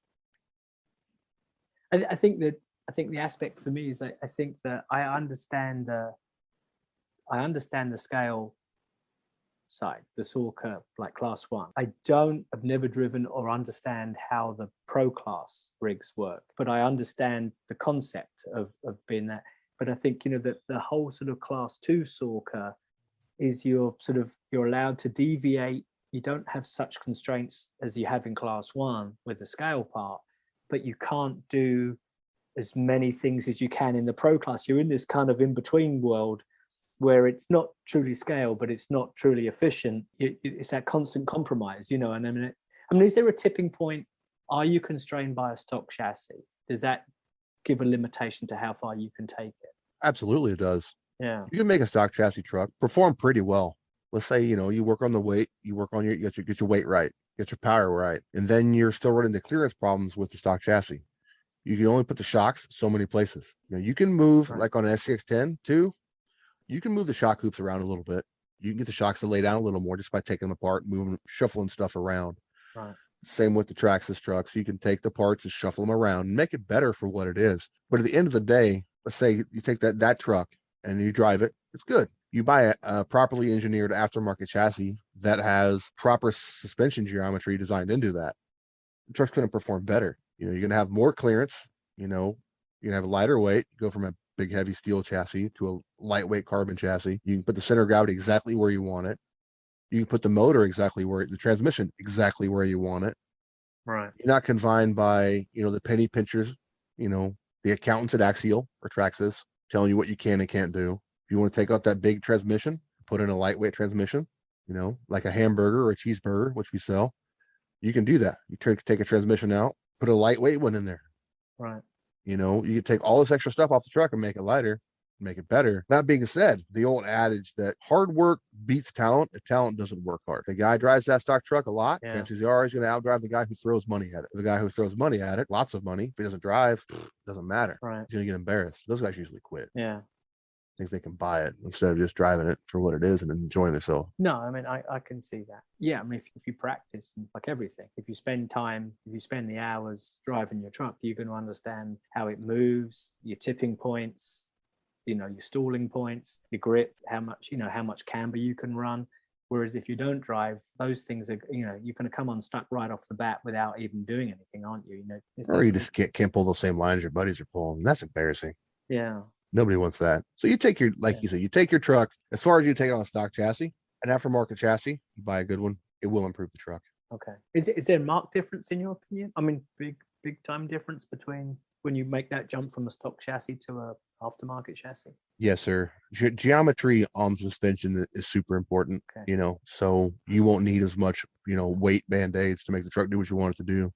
S1: I think the aspect for me is that I think that I understand the scale side, the saw curve, like class 1. I've never driven or understand how the pro class rigs work, but I understand the concept of being that. But I think, that the whole sort of class 2 saw curve is you're allowed to deviate. You don't have such constraints as you have in class 1 with the scale part, but you can't do as many things as you can in the pro class. You're in this kind of in-between world where it's not truly scale, but it's not truly efficient. It's that constant compromise, and I mean, is there a tipping point? Are you constrained by a stock chassis? Does that give a limitation to how far you can take it?
S2: Absolutely, it does.
S1: Yeah.
S2: You can make a stock chassis truck perform pretty well. Let's say, you work on the weight, you work on get your weight right, get your power right, and then you're still running the clearance problems with the stock chassis. You can only put the shocks so many places. You can move, right, like on an SCX10 too. You can move the shock hoops around a little bit. You can get the shocks to lay down a little more just by taking them apart, moving, shuffling stuff around.
S1: Right.
S2: Same with the Traxxas trucks. You can take the parts and shuffle them around and make it better for what it is. But at the end of the day, let's say you take that truck and you drive it, it's good. You buy a properly engineered aftermarket chassis that has proper suspension geometry designed into that. The truck's going to perform better. You're going to have more clearance. You're going to have a lighter weight. Go from a big heavy steel chassis to a lightweight carbon chassis. You can put the center of gravity exactly where you want it. You can put the motor exactly where the transmission exactly where you want it.
S1: Right.
S2: You're not confined by, the penny pinchers, the accountants at Axial or Traxxas telling you what you can and can't do. If you want to take out that big transmission, put in a lightweight transmission, like a hamburger or a cheeseburger, which we sell, you can do that. You take a transmission out, put a lightweight one in there.
S1: Right.
S2: You can take all this extra stuff off the truck and make it lighter, make it better. That being said, the old adage that hard work beats talent if talent doesn't work hard. If the guy drives that stock truck a lot, chances are he's going to outdrive the guy who throws money at it. The guy who throws money at it, lots of money, if he doesn't drive, doesn't matter.
S1: Right.
S2: He's going to get embarrassed. Those guys usually quit.
S1: Yeah.
S2: Think they can buy it instead of just driving it for what it is and enjoying themselves.
S1: No, I mean, I can see that. Yeah, I mean, if you practice, like everything, if you spend the hours driving your truck, you're going to understand how it moves, your tipping points, your stalling points, your grip, how much camber you can run. Whereas if you don't drive, those things are, you're going to come unstuck right off the bat without even doing anything, aren't you?
S2: Or you just can't pull those same lines your buddies are pulling. That's embarrassing.
S1: Yeah.
S2: Nobody wants that. So you take you said, you take your truck, as far as you take it on a stock chassis, an aftermarket chassis, you buy a good one, it will improve the truck.
S1: Okay. Is there a marked difference in your opinion? I mean, big time difference between when you make that jump from a stock chassis to a aftermarket chassis?
S2: Yes, sir. Geometry on suspension is super important.
S1: Okay.
S2: So you won't need as much, weight band-aids to make the truck do what you want it to do.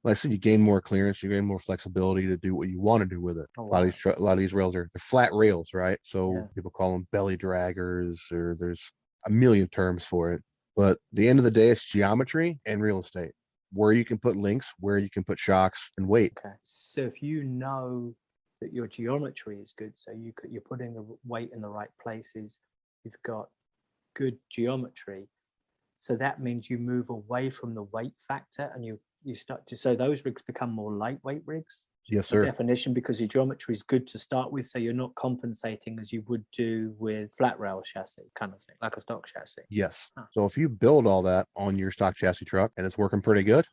S2: Like I said, you gain more clearance, you gain more flexibility to do what you want to do with it.
S1: Oh, wow.
S2: A lot of these rails they're flat rails, right? So people call them belly draggers, or there's a million terms for it. But at the end of the day, it's geometry and real estate. Where you can put links, where you can put shocks and weight.
S1: Okay. So if you know that your geometry is good, so you're putting the weight in the right places, you've got good geometry, so that means you move away from the weight factor and you start to, so those rigs become more lightweight rigs.
S2: Yes, sir.
S1: Definition, because your geometry is good to start with, so you're not compensating as you would do with flat rail chassis kind of thing, like a stock chassis.
S2: Yes. So if you build all that on your stock chassis truck and it's working pretty good,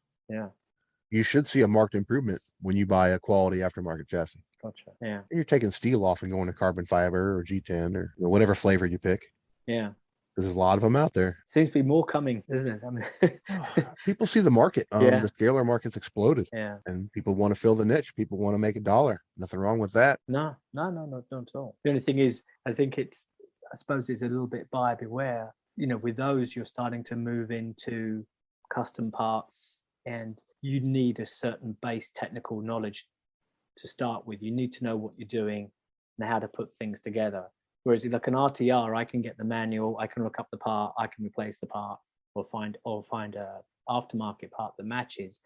S2: you should see a marked improvement when you buy a quality aftermarket chassis.
S1: Gotcha. Yeah.
S2: You're taking steel off and going to carbon fiber or G10 or whatever flavor you pick.
S1: Yeah.
S2: There's a lot of them out there.
S1: Seems to be more coming, isn't it? I mean,
S2: People see the market.
S1: Yeah.
S2: The scalar market's exploded.
S1: Yeah.
S2: And people want to fill the niche. People want to make $1. Nothing wrong with that.
S1: No, not at all. The only thing is, I suppose it's a little bit buyer beware. With those, you're starting to move into custom parts, and you need a certain base technical knowledge to start with. You need to know what you're doing and how to put things together. Whereas like an RTR, I can get the manual, I can look up the part, I can replace the part, or find a aftermarket part that matches.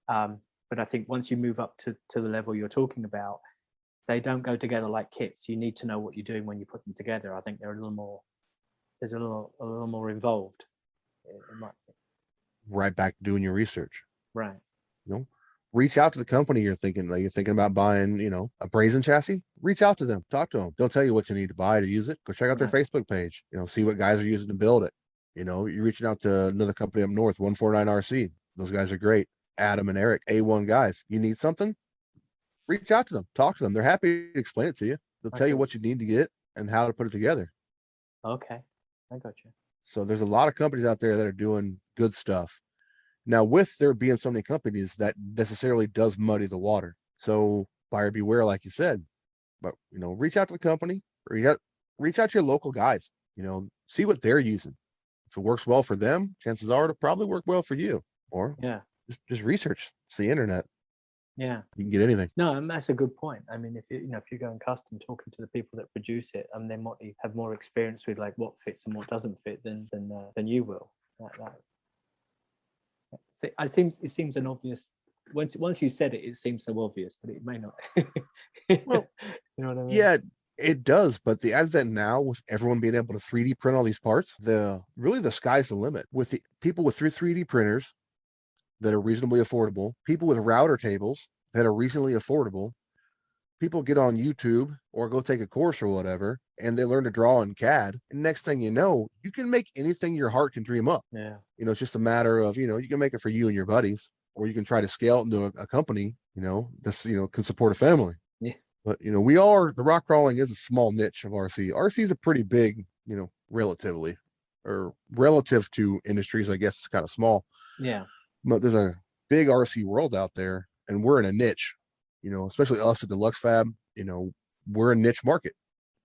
S1: But I think once you move up to the level you're talking about, they don't go together like kits. You need to know what you're doing when you put them together. I think they're a little more involved.
S2: Right back to doing your research.
S1: Right.
S2: Reach out to the company you're thinking about buying, a brazen chassis. Reach out to them, talk to them. They'll tell you what you need to buy to use it. Go check out their Facebook page. See what guys are using to build it. You're reaching out to another company up north, 149RC. Those guys are great. Adam and Eric, A1 guys. You need something? Reach out to them, talk to them. They're happy to explain it to you. They'll tell you what you need to get and how to put it together.
S1: Okay, I got you.
S2: So there's a lot of companies out there that are doing good stuff. Now, with there being so many companies, that necessarily does muddy the water. So buyer beware, like you said. But reach out to the company, reach out to your local guys. See what they're using. If it works well for them, chances are it'll probably work well for you. Or just research. It's the internet.
S1: Yeah,
S2: you can get anything.
S1: No, and that's a good point. I mean, if you're going custom, talking to the people that produce it, and they might have more experience with like what fits and what doesn't fit than you will. It seems an obvious. Once you said it, it seems so obvious, but it may not.
S2: Well,
S1: you know what I mean?
S2: Yeah, it does. But the advent now, with everyone being able to 3D print all these parts, the sky's the limit. With the people with 3D printers that are reasonably affordable, people with router tables that are reasonably affordable, people get on YouTube or go take a course or whatever, and they learn to draw in CAD. And next thing you know, you can make anything your heart can dream up.
S1: Yeah.
S2: It's just a matter of, you can make it for you and your buddies, or you can try to scale it into a company, that's, can support a family.
S1: Yeah.
S2: But, the rock crawling is a small niche of RC. RC is a pretty big, relatively, or relative to industries, I guess it's kind of small.
S1: Yeah.
S2: But there's a big RC world out there, and we're in a niche, especially us at Dluxfab, we're a niche market,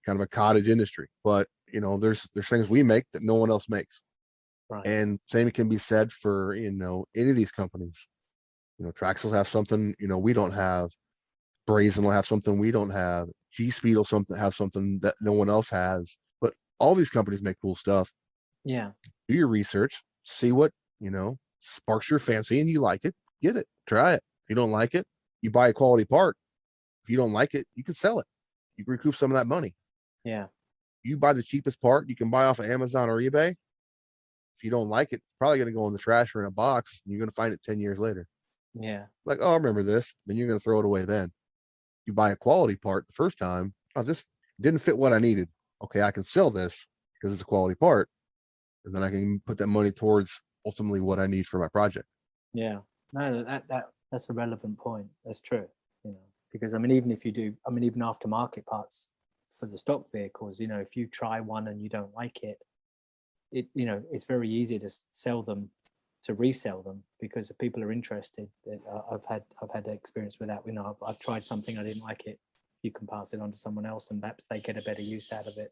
S2: kind of a cottage industry. But, there's things we make that no one else makes.
S1: Right.
S2: And same can be said for, any of these companies. Trax will have something, we don't have. Brazen will have something we don't have. G-Speed will have something that no one else has. But all these companies make cool stuff.
S1: Yeah.
S2: Do your research, see what, sparks your fancy, and you like it, get it, try it. If you don't like it, you buy a quality part. If you don't like it, you can sell it. You can recoup some of that money.
S1: Yeah.
S2: You buy the cheapest part you can buy off of Amazon or eBay. If you don't like it, it's probably going to go in the trash or in a box, and you're going to find it 10 years later.
S1: Yeah.
S2: Like, oh, I remember this. Then you're going to throw it away then. You buy a quality part the first time. Oh, this didn't fit what I needed. Okay, I can sell this because it's a quality part. And then I can put that money towards ultimately what I need for my project.
S1: Yeah. No, that's a relevant point. That's true. Because even even aftermarket parts for the stock vehicles, if you try one and you don't like it, it's very easy to sell them, to resell them, because if people are interested. I've had experience with that. I've tried something, I didn't like it. You can pass it on to someone else, and perhaps they get a better use out of it.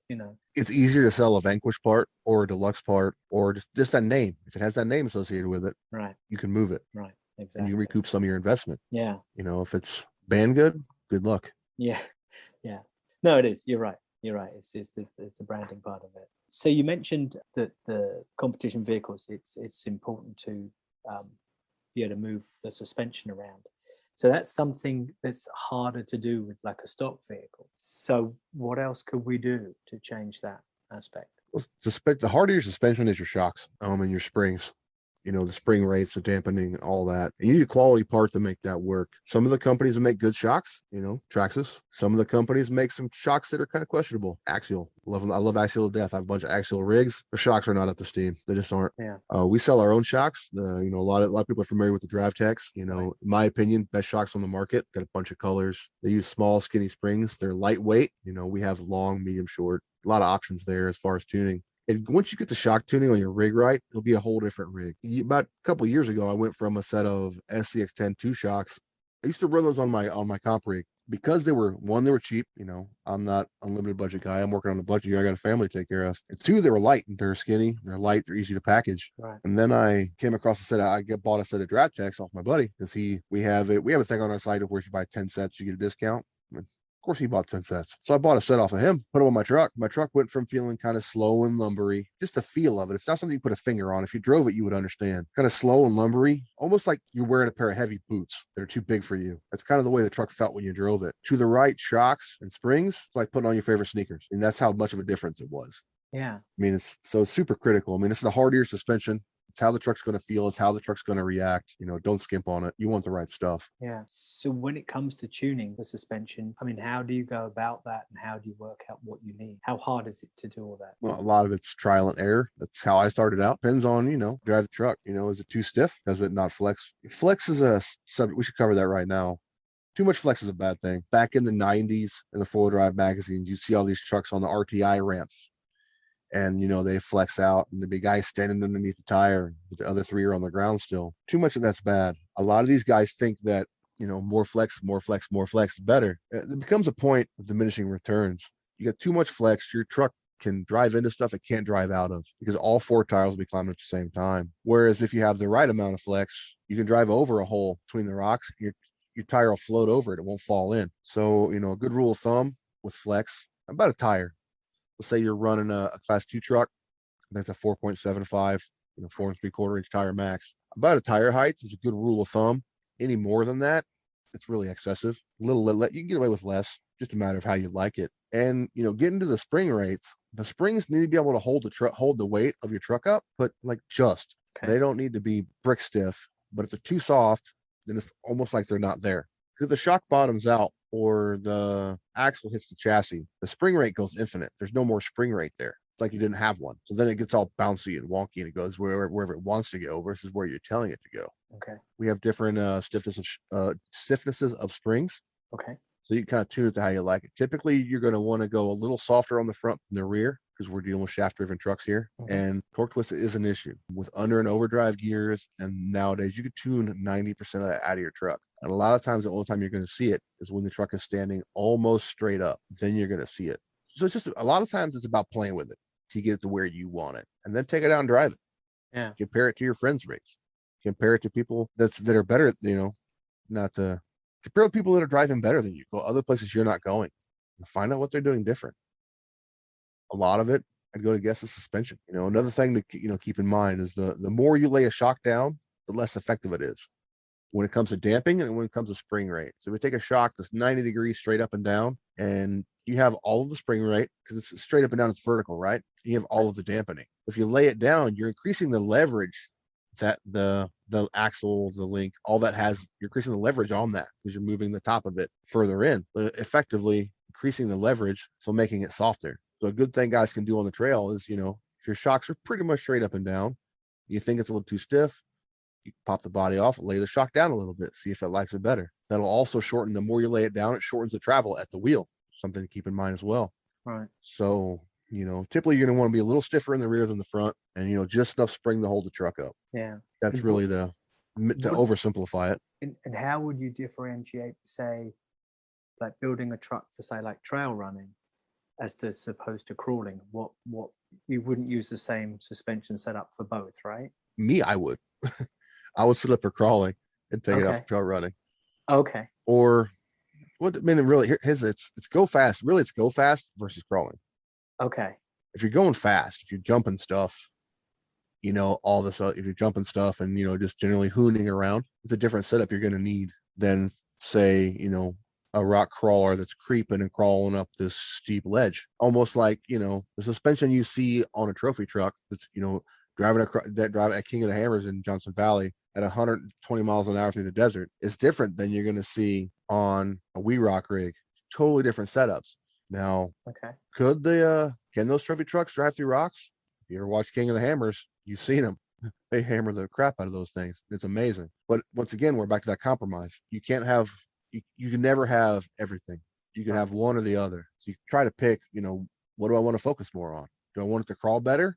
S2: It's easier to sell a Vanquish part or a Deluxe part, or just that name. If it has that name associated with it,
S1: right,
S2: you can move it.
S1: Right, exactly.
S2: And you recoup some of your investment.
S1: Yeah.
S2: If it's Banggood, good luck.
S1: Yeah. No, it is. You're right. It's the branding part of it. So you mentioned that the competition vehicles, it's important to be able to move the suspension around. So that's something that's harder to do with like a stock vehicle. So what else could we do to change that aspect?
S2: Well, the harder your suspension is your shocks and your springs. the spring rates, the dampening, all that. And you need a quality part to make that work. Some of the companies that make good shocks, Traxxas. Some of the companies make some shocks that are kind of questionable. Axial. I love Axial to death. I have a bunch of Axial rigs. Their shocks are not up to steam. They just aren't.
S1: Yeah.
S2: We sell our own shocks. A lot of people are familiar with the Drive Techs. Right. In my opinion, best shocks on the market. Got a bunch of colors. They use small, skinny springs. They're lightweight. We have long, medium, short. A lot of options there as far as tuning. And once you get the shock tuning on your rig right, it'll be a whole different rig. About a couple of years ago, I went from a set of SCX10 2 shocks. I used to run those on my comp rig because they were cheap. I'm not unlimited budget guy. I'm working on a budget here. I got a family to take care of. And two, they were light. They're skinny. They're light. They're easy to package. Right. And then I came across a set. Bought a set of Drive Techs off my buddy because we have a thing on our site of where if you buy 10 sets, you get a discount. Of course, he bought 10 sets. So I bought a set off of him, put them on my truck. My truck went from feeling kind of slow and lumbery, just the feel of it. It's not something you put a finger on. If you drove it, you would understand. Kind of slow and lumbery, almost like you're wearing a pair of heavy boots that are too big for you. That's kind of the way the truck felt when you drove it. To the right shocks and springs, it's like putting on your favorite sneakers. And that's how much of a difference it was.
S1: Yeah.
S2: It's super critical. It's the hardier suspension. It's how the truck's going to feel. It's how the truck's going to react. Don't skimp on it. You want the right stuff.
S1: Yeah. So when it comes to tuning the suspension, how do you go about that and how do you work out what you need? How hard is it to do all that?
S2: Well, a lot of it's trial and error. That's how I started out. Depends on, drive the truck. Is it too stiff? Does it not flex? Flex is a subject. We should cover that right now. Too much flex is a bad thing. Back in the 90s in the four-wheel drive magazines, you see all these trucks on the RTI ramps. And, they flex out and the big guy standing underneath the tire, but the other three are on the ground still. Too much of that's bad. A lot of these guys think that, more flex is better. It becomes a point of diminishing returns. You got too much flex, your truck can drive into stuff it can't drive out of because all four tires will be climbing at the same time. Whereas if you have the right amount of flex, you can drive over a hole between the rocks. Your tire will float over it. It won't fall in. So, a good rule of thumb with flex, about a tire. Let's say you're running a class 2 truck. That's a 4.75, 4 3/4 inch tire max. About a tire height is a good rule of thumb. Any more than that, it's really excessive. You can get away with less, just a matter of how you like it. And, getting to the spring rates, the springs need to be able to hold the weight of your truck up, but they don't need to be brick stiff. But if they're too soft, then it's almost like they're not there. Because if the shock bottoms out or the axle hits the chassis, the spring rate goes infinite. There's no more spring rate there. It's like you didn't have one. So then it gets all bouncy and wonky and it goes wherever it wants to go versus where you're telling it to go.
S1: Okay.
S2: We have different stiffnesses of springs.
S1: Okay.
S2: So you can kind of tune it to how you like it. Typically, you're going to want to go a little softer on the front than the rear because we're dealing with shaft-driven trucks here. Okay. And torque twist is an issue with under and overdrive gears. And nowadays, you could tune 90% of that out of your truck. And a lot of times, the only time you're going to see it is when the truck is standing almost straight up. Then you're going to see it. So it's just a lot of times it's about playing with it to get it to where you want it, and then take it out and drive it.
S1: Yeah.
S2: Compare it to your friends' rigs. Compare it to people that are better. Compare with people that are driving better than you. Go other places you're not going. And find out what they're doing different. A lot of it, I'd go to guess the suspension. Another thing to keep in mind is the more you lay a shock down, the less effective it is when it comes to damping and when it comes to spring rate. So we take a shock that's 90 degrees straight up and down, and you have all of the spring rate because it's straight up and down, it's vertical, right? You have all of the dampening. If you lay it down, you're increasing the leverage that the axle, the link, all that has. You're increasing the leverage on that because you're moving the top of it further in, but effectively increasing the leverage, so making it softer. So a good thing guys can do on the trail is, if your shocks are pretty much straight up and down, you think it's a little too stiff, you pop the body off, lay the shock down a little bit, see if it likes it better. That'll also shorten. The more you lay it down, it shortens the travel at the wheel. Something to keep in mind as well. Right. So, typically you're going to want to be a little stiffer in the rear than the front, and, just enough spring to hold the truck up.
S1: Yeah.
S2: That's really to oversimplify it.
S1: And how would you differentiate, say, like building a truck for, say, like trail running as opposed to crawling? What you wouldn't use the same suspension setup for both, right?
S2: Me, I would. I would set up for crawling and take it off for trail running.
S1: Okay.
S2: Or really, it's go fast. Really, it's go fast versus crawling.
S1: Okay.
S2: If you're going fast, if you're jumping stuff, all this, if you're jumping stuff and, just generally hooning around, it's a different setup you're going to need than, say, a rock crawler that's creeping and crawling up this steep ledge. Almost like, the suspension you see on a trophy truck that's, driving at King of the Hammers in Johnson Valley at 120 miles an hour through the desert is different than you're going to see on a Wee Rock rig. Totally different setups. Now,
S1: Okay.
S2: Can those trophy trucks drive through rocks? If you ever watch King of the Hammers, you've seen them. They hammer the crap out of those things. It's amazing. But once again, we're back to that compromise. You can't have you can never have everything. You can have one or the other. So you try to pick, what do I want to focus more on? Do I want it to crawl better,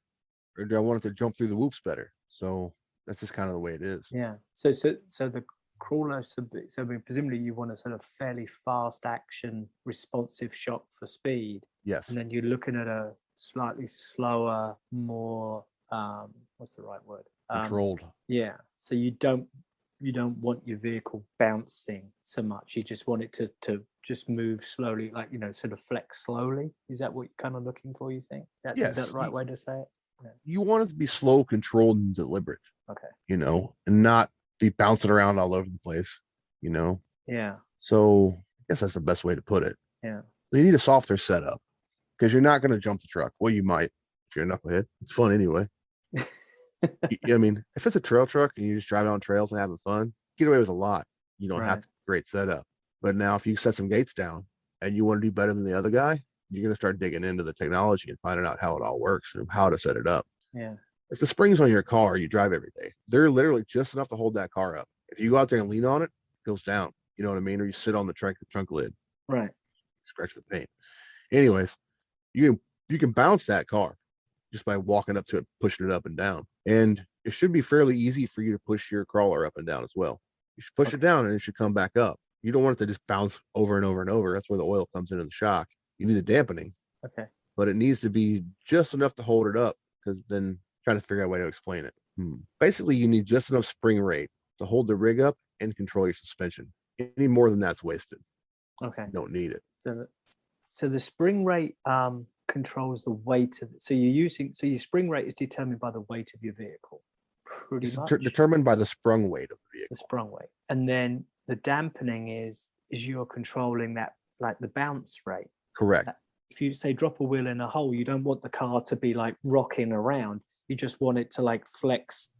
S2: or do I want it to jump through the whoops better? So that's just kind of the way it is.
S1: Yeah. So the crawler, so I mean, presumably you want a sort of fairly fast action, responsive shock for speed.
S2: Yes.
S1: And then you're looking at a slightly slower, more what's the right word?
S2: Controlled.
S1: Yeah. So you don't want your vehicle bouncing so much. You just want it to just move slowly, like, sort of flex slowly. Is that what you're kind of looking for, you think? Is that the right way to say it? Yeah.
S2: You want it to be slow, controlled, and deliberate.
S1: Okay.
S2: And not be bouncing around all over the place,
S1: Yeah.
S2: So I guess that's the best way to put it.
S1: Yeah.
S2: So you need a softer setup because you're not going to jump the truck. Well, you might if you're a knucklehead. It's fun anyway. I mean, if it's a trail truck and you just drive on trails and having fun, get away with a lot. You don't have to great setup. But now if you set some gates down and you want to do better than the other guy, you're going to start digging into the technology and finding out how it all works and how to set it up.
S1: Yeah.
S2: If the springs on your car you drive every day, they're literally just enough to hold that car up. If you go out there and lean on it, it goes down. You know what I mean? Or you sit on the trunk lid.
S1: Right.
S2: Scratch the paint. Anyways, you can bounce that car just by walking up to it, pushing it up and down. And it should be fairly easy for you to push your crawler up and down as well. You should push it down and it should come back up. You don't want it to just bounce over and over and over. That's where the oil comes into the shock. You need the dampening.
S1: Okay.
S2: But it needs to be just enough to hold it up, because then trying to figure out a way to explain it. Basically, you need just enough spring rate to hold the rig up and control your suspension. Any more than that's wasted.
S1: Okay.
S2: You don't need it.
S1: So the spring rate controls the weight of it. So your spring rate is determined by the weight of your vehicle. Pretty much
S2: determined by the sprung weight of the vehicle.
S1: The sprung weight. And then the dampening is you're controlling that, like the bounce rate.
S2: Correct.
S1: If you say drop a wheel in a hole, you don't want the car to be like rocking around. You just want it to like flex,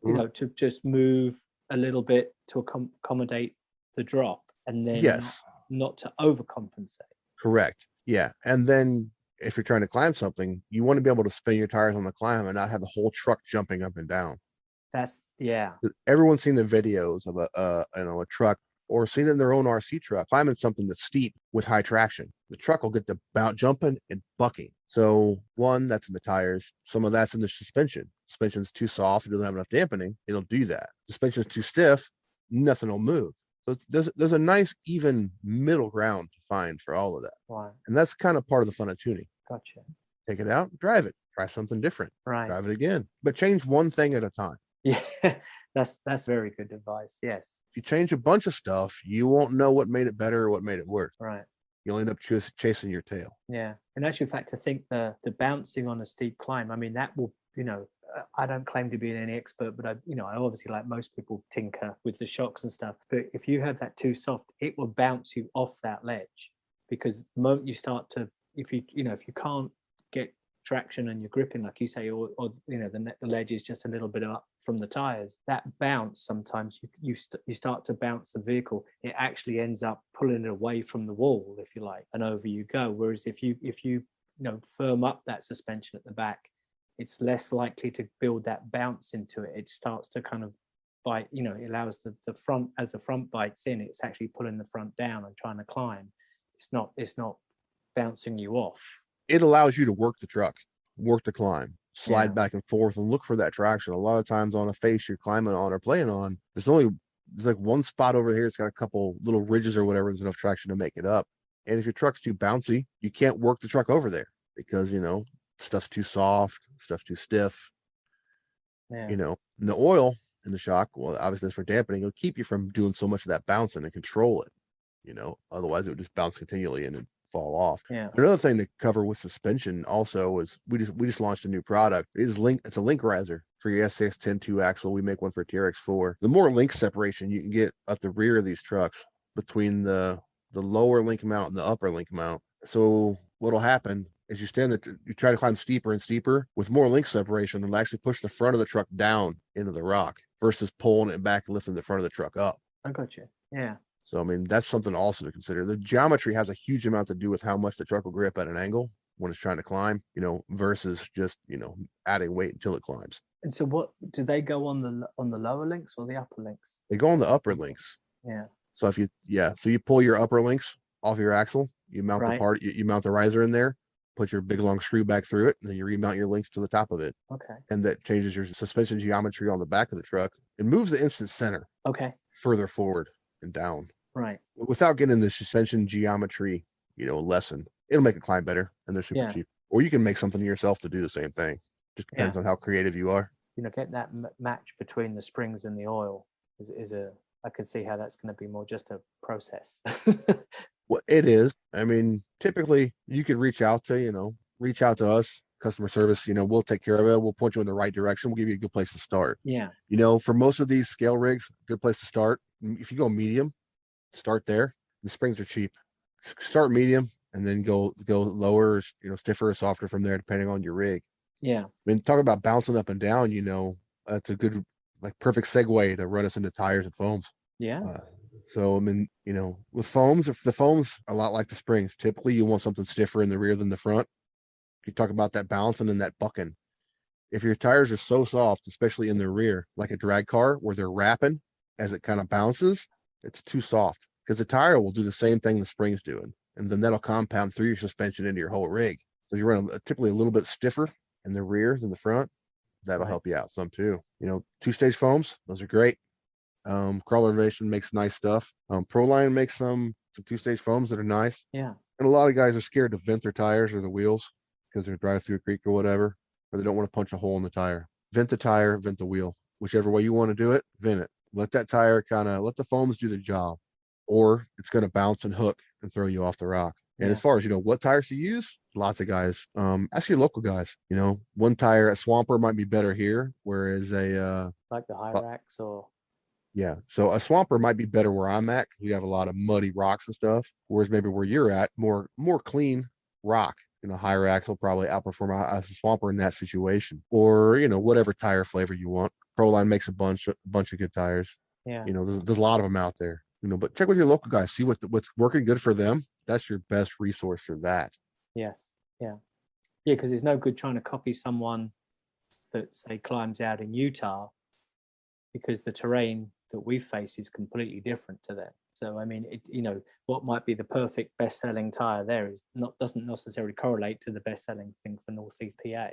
S1: to just move a little bit to accommodate the drop, and then not to overcompensate. Correct.
S2: Yeah. And then if you're trying to climb something, you want to be able to spin your tires on the climb and not have the whole truck jumping up and down. Everyone's seen the videos of a truck, or seen in their own RC truck climbing something that's steep with high traction. The truck will get the jumping and bucking. So one, that's in the tires. Some of that's in the suspension. Suspension's too soft, it doesn't have enough dampening, it'll do that. Suspension's too stiff, nothing will move. So there's a nice even middle ground to find for all of that.
S1: Wow.
S2: And that's kind of part of the fun of tuning.
S1: Gotcha.
S2: Take it out, drive it, try something different.
S1: Right.
S2: Drive it again, but change one thing at a time.
S1: Yeah, that's very good advice. Yes.
S2: If you change a bunch of stuff, you won't know what made it better or what made it worse.
S1: Right.
S2: You'll end up chasing your tail.
S1: Yeah. In actual fact, I think the bouncing on a steep climb, I mean, that will, I don't claim to be any expert, but I obviously, like most people, tinker with the shocks and stuff. But if you have that too soft, it will bounce you off that ledge, because the moment you start to, if you can't get traction and you're gripping, like you say, or the ledge is just a little bit up from the tires, that bounce, sometimes you start to bounce the vehicle, it actually ends up pulling it away from the wall, if you like, and over you go. Whereas if you firm up that suspension at the back, it's less likely to build that bounce into it. It starts to kind of bite, it allows the front, as the front bites in, it's actually pulling the front down and trying to climb. It's not bouncing you off.
S2: It allows you to work the truck, work the climb, slide back and forth, and look for that traction. A lot of times on a face you're climbing on or playing on, there's like one spot over here, it's got a couple little ridges or whatever, there's enough traction to make it up. And if your truck's too bouncy, you can't work the truck over there, because stuff's too soft, stuff's too stiff. And the oil in the shock, well, obviously that's for dampening, it'll keep you from doing so much of that bouncing and control it. Otherwise it would just bounce continually and it'd fall off. Another thing to cover with suspension also is we just launched a new product. It's a link riser for your SCX10 2 axle. We make one for TRX4. The more link separation you can get at the rear of these trucks between the lower link mount and the upper link mount. So what'll happen as you stand there, you try to climb steeper and steeper with more link separation, and actually push the front of the truck down into the rock versus pulling it back and lifting the front of the truck up.
S1: I got you. Yeah.
S2: So, I mean, that's something also to consider. The geometry has a huge amount to do with how much the truck will grip at an angle when it's trying to climb, versus just, adding weight until it climbs.
S1: And so what do they go on the lower links or the upper links?
S2: They go on the upper links.
S1: Yeah.
S2: So so you pull your upper links off your axle, you mount the part, you mount the riser in there, put your big long screw back through it, and then you remount your links to the top of it.
S1: Okay.
S2: And that changes your suspension geometry on the back of the truck and moves the instant center further forward and down.
S1: Right.
S2: Without getting the suspension geometry, lesson, it'll make it climb better, and they're super cheap. Or you can make something yourself to do the same thing. Just depends on how creative you are.
S1: Get that match between the springs and the oil is I could see how that's going to be more just a process.
S2: Well, it is. I mean, typically you could reach out to us, customer service, we'll take care of it. We'll point you in the right direction. We'll give you a good place to start.
S1: Yeah.
S2: For most of these scale rigs, good place to start. If you go medium, start there. The springs are cheap. Start medium and then go lower, stiffer or softer from there, depending on your rig.
S1: Yeah.
S2: I mean, talk about bouncing up and down, that's a good, perfect segue to run us into tires and foams.
S1: Yeah.
S2: So, I mean, with foams, if the foams are a lot like the springs, typically you want something stiffer in the rear than the front. You talk about that bouncing and that bucking. If your tires are so soft, especially in the rear, like a drag car where they're wrapping as it kind of bounces, it's too soft, because the tire will do the same thing the spring's doing. And then that'll compound through your suspension into your whole rig. So you run typically a little bit stiffer in the rear than the front. That'll help you out some too. Two-stage foams, those are great. Crawler Innovation makes nice stuff. Proline makes some two-stage foams that are nice.
S1: Yeah.
S2: And a lot of guys are scared to vent their tires or the wheels because they're driving through a creek or whatever, or they don't want to punch a hole in the tire. Vent the tire, vent the wheel. Whichever way you want to do it, vent it. Let that tire let the foams do the job, or it's going to bounce and hook and throw you off the rock. And as far as, what tires to use, lots of guys, ask your local guys, one tire, a Swamper might be better here, whereas
S1: like the Hyrax or.
S2: Yeah. So a Swamper might be better where I'm at. We have a lot of muddy rocks and stuff, whereas maybe where you're at, more clean rock. Hyrax will probably outperform a Swamper in that situation, or, whatever tire flavor you want. Proline makes a bunch of good tires.
S1: Yeah.
S2: There's a lot of them out there, but check with your local guys, see what's working good for them. That's your best resource for that.
S1: Yes. Yeah. Yeah. Because it's no good trying to copy someone that, say, climbs out in Utah, because the terrain that we face is completely different to them. So, I mean, what might be the perfect best-selling tire there doesn't necessarily correlate to the best-selling thing for Northeast PA,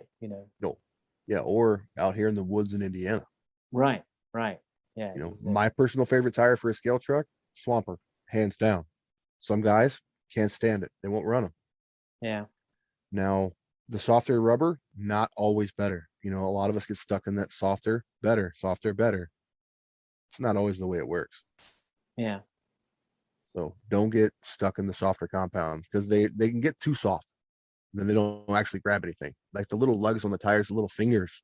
S2: No. Yeah. Or out here in the woods in Indiana.
S1: Right. Yeah.
S2: My personal favorite tire for a scale truck, Swamper, hands down. Some guys can't stand it. They won't run them.
S1: Yeah.
S2: Now, the softer rubber, not always better. A lot of us get stuck in that softer, better. It's not always the way it works.
S1: Yeah.
S2: So don't get stuck in the softer compounds, because they can get too soft. Then they don't actually grab anything. Like the little lugs on the tires, the little fingers,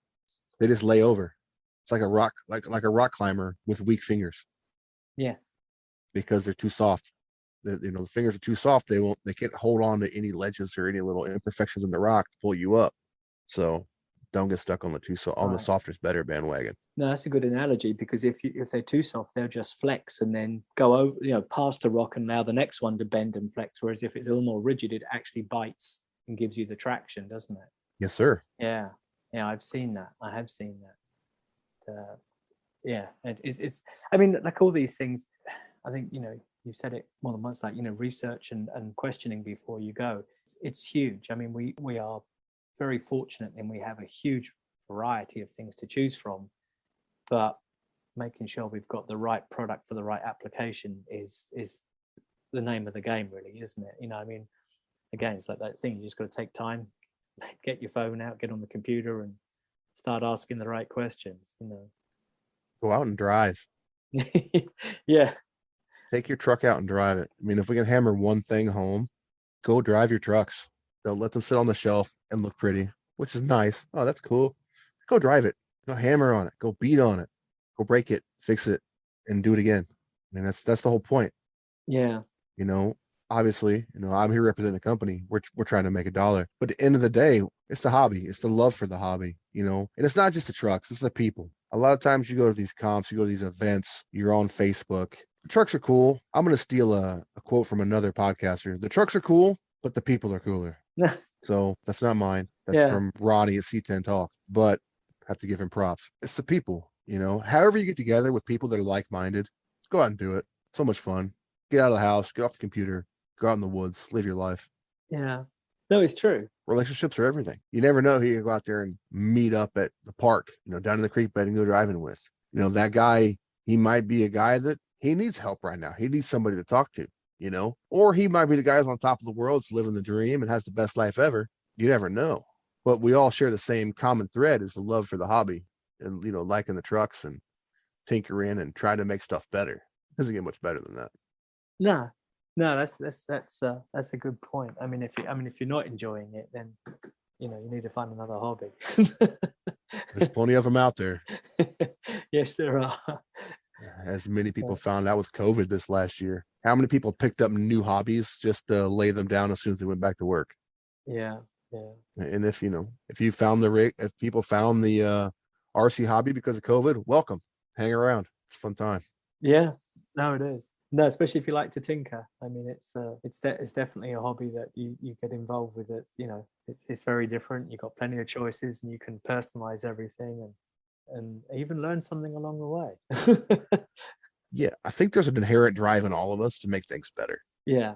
S2: they just lay over. It's like a rock, like a rock climber with weak fingers.
S1: Yeah.
S2: Because they're too soft. The fingers are too soft. They can't hold on to any ledges or any little imperfections in the rock to pull you up. So don't get stuck on the softer is better bandwagon.
S1: No, that's a good analogy, because if they're too soft, they'll just flex and then go over, past a rock and allow the next one to bend and flex. Whereas if it's a little more rigid, it actually bites and gives you the traction, doesn't it?
S2: Yes, sir.
S1: Yeah. I've seen that. I have seen that. It's. I mean, like all these things, I think you've said it more than once. Like research and questioning before you go. It's huge. I mean, we are very fortunate, and we have a huge variety of things to choose from, but making sure we've got the right product for the right application is the name of the game, really, isn't it? I mean, again, it's like that thing, you just got to take time, get your phone out, get on the computer and start asking the right questions.
S2: Go out and drive.
S1: Yeah.
S2: Take your truck out and drive it. I mean, if we can hammer one thing home, go drive your trucks. Don't let them sit on the shelf and look pretty, which is nice. Oh, that's cool. Go drive it. Go hammer on it. Go beat on it. Go break it, fix it, and do it again. I mean, that's the whole point.
S1: Yeah.
S2: obviously, I'm here representing a company. We're trying to make a dollar. But at the end of the day, it's the hobby. It's the love for the hobby, and it's not just the trucks, it's the people. A lot of times you go to these comps, you go to these events, you're on Facebook. The trucks are cool. I'm going to steal a quote from another podcaster. The trucks are cool, but the people are cooler. So that's not mine. That's from Ronnie at C10 Talk. But I have to give him props. It's the people, However you get together with people that are like-minded, go out and do it. It's so much fun. Get out of the house, get off the computer, go out in the woods, live your life.
S1: Yeah. No, it's true.
S2: Relationships are everything. You never know who you can go out there and meet up at the park, down in the creek bed and go driving with. That guy, he might be a guy that he needs help right now. He needs somebody to talk to, or he might be the guy who's on top of the world, living the dream and has the best life ever. You never know. But we all share the same common thread is the love for the hobby and, liking the trucks and tinkering and trying to make stuff better. It doesn't get much better than that.
S1: No, that's a good point. I mean, if you're not enjoying it, then you need to find another hobby.
S2: There's plenty of them out there.
S1: Yes, there are.
S2: As many people found out with COVID this last year. How many people picked up new hobbies just to lay them down as soon as they went back to work?
S1: Yeah.
S2: And if if people found the RC hobby because of COVID, welcome, hang around. It's a fun time.
S1: Yeah, no, it is. No, especially if you like to tinker. I mean, it's definitely a hobby that you get involved with. It, it's very different. You've got plenty of choices, and you can personalize everything, and even learn something along the way.
S2: Yeah, I think there's an inherent drive in all of us to make things better.
S1: Yeah.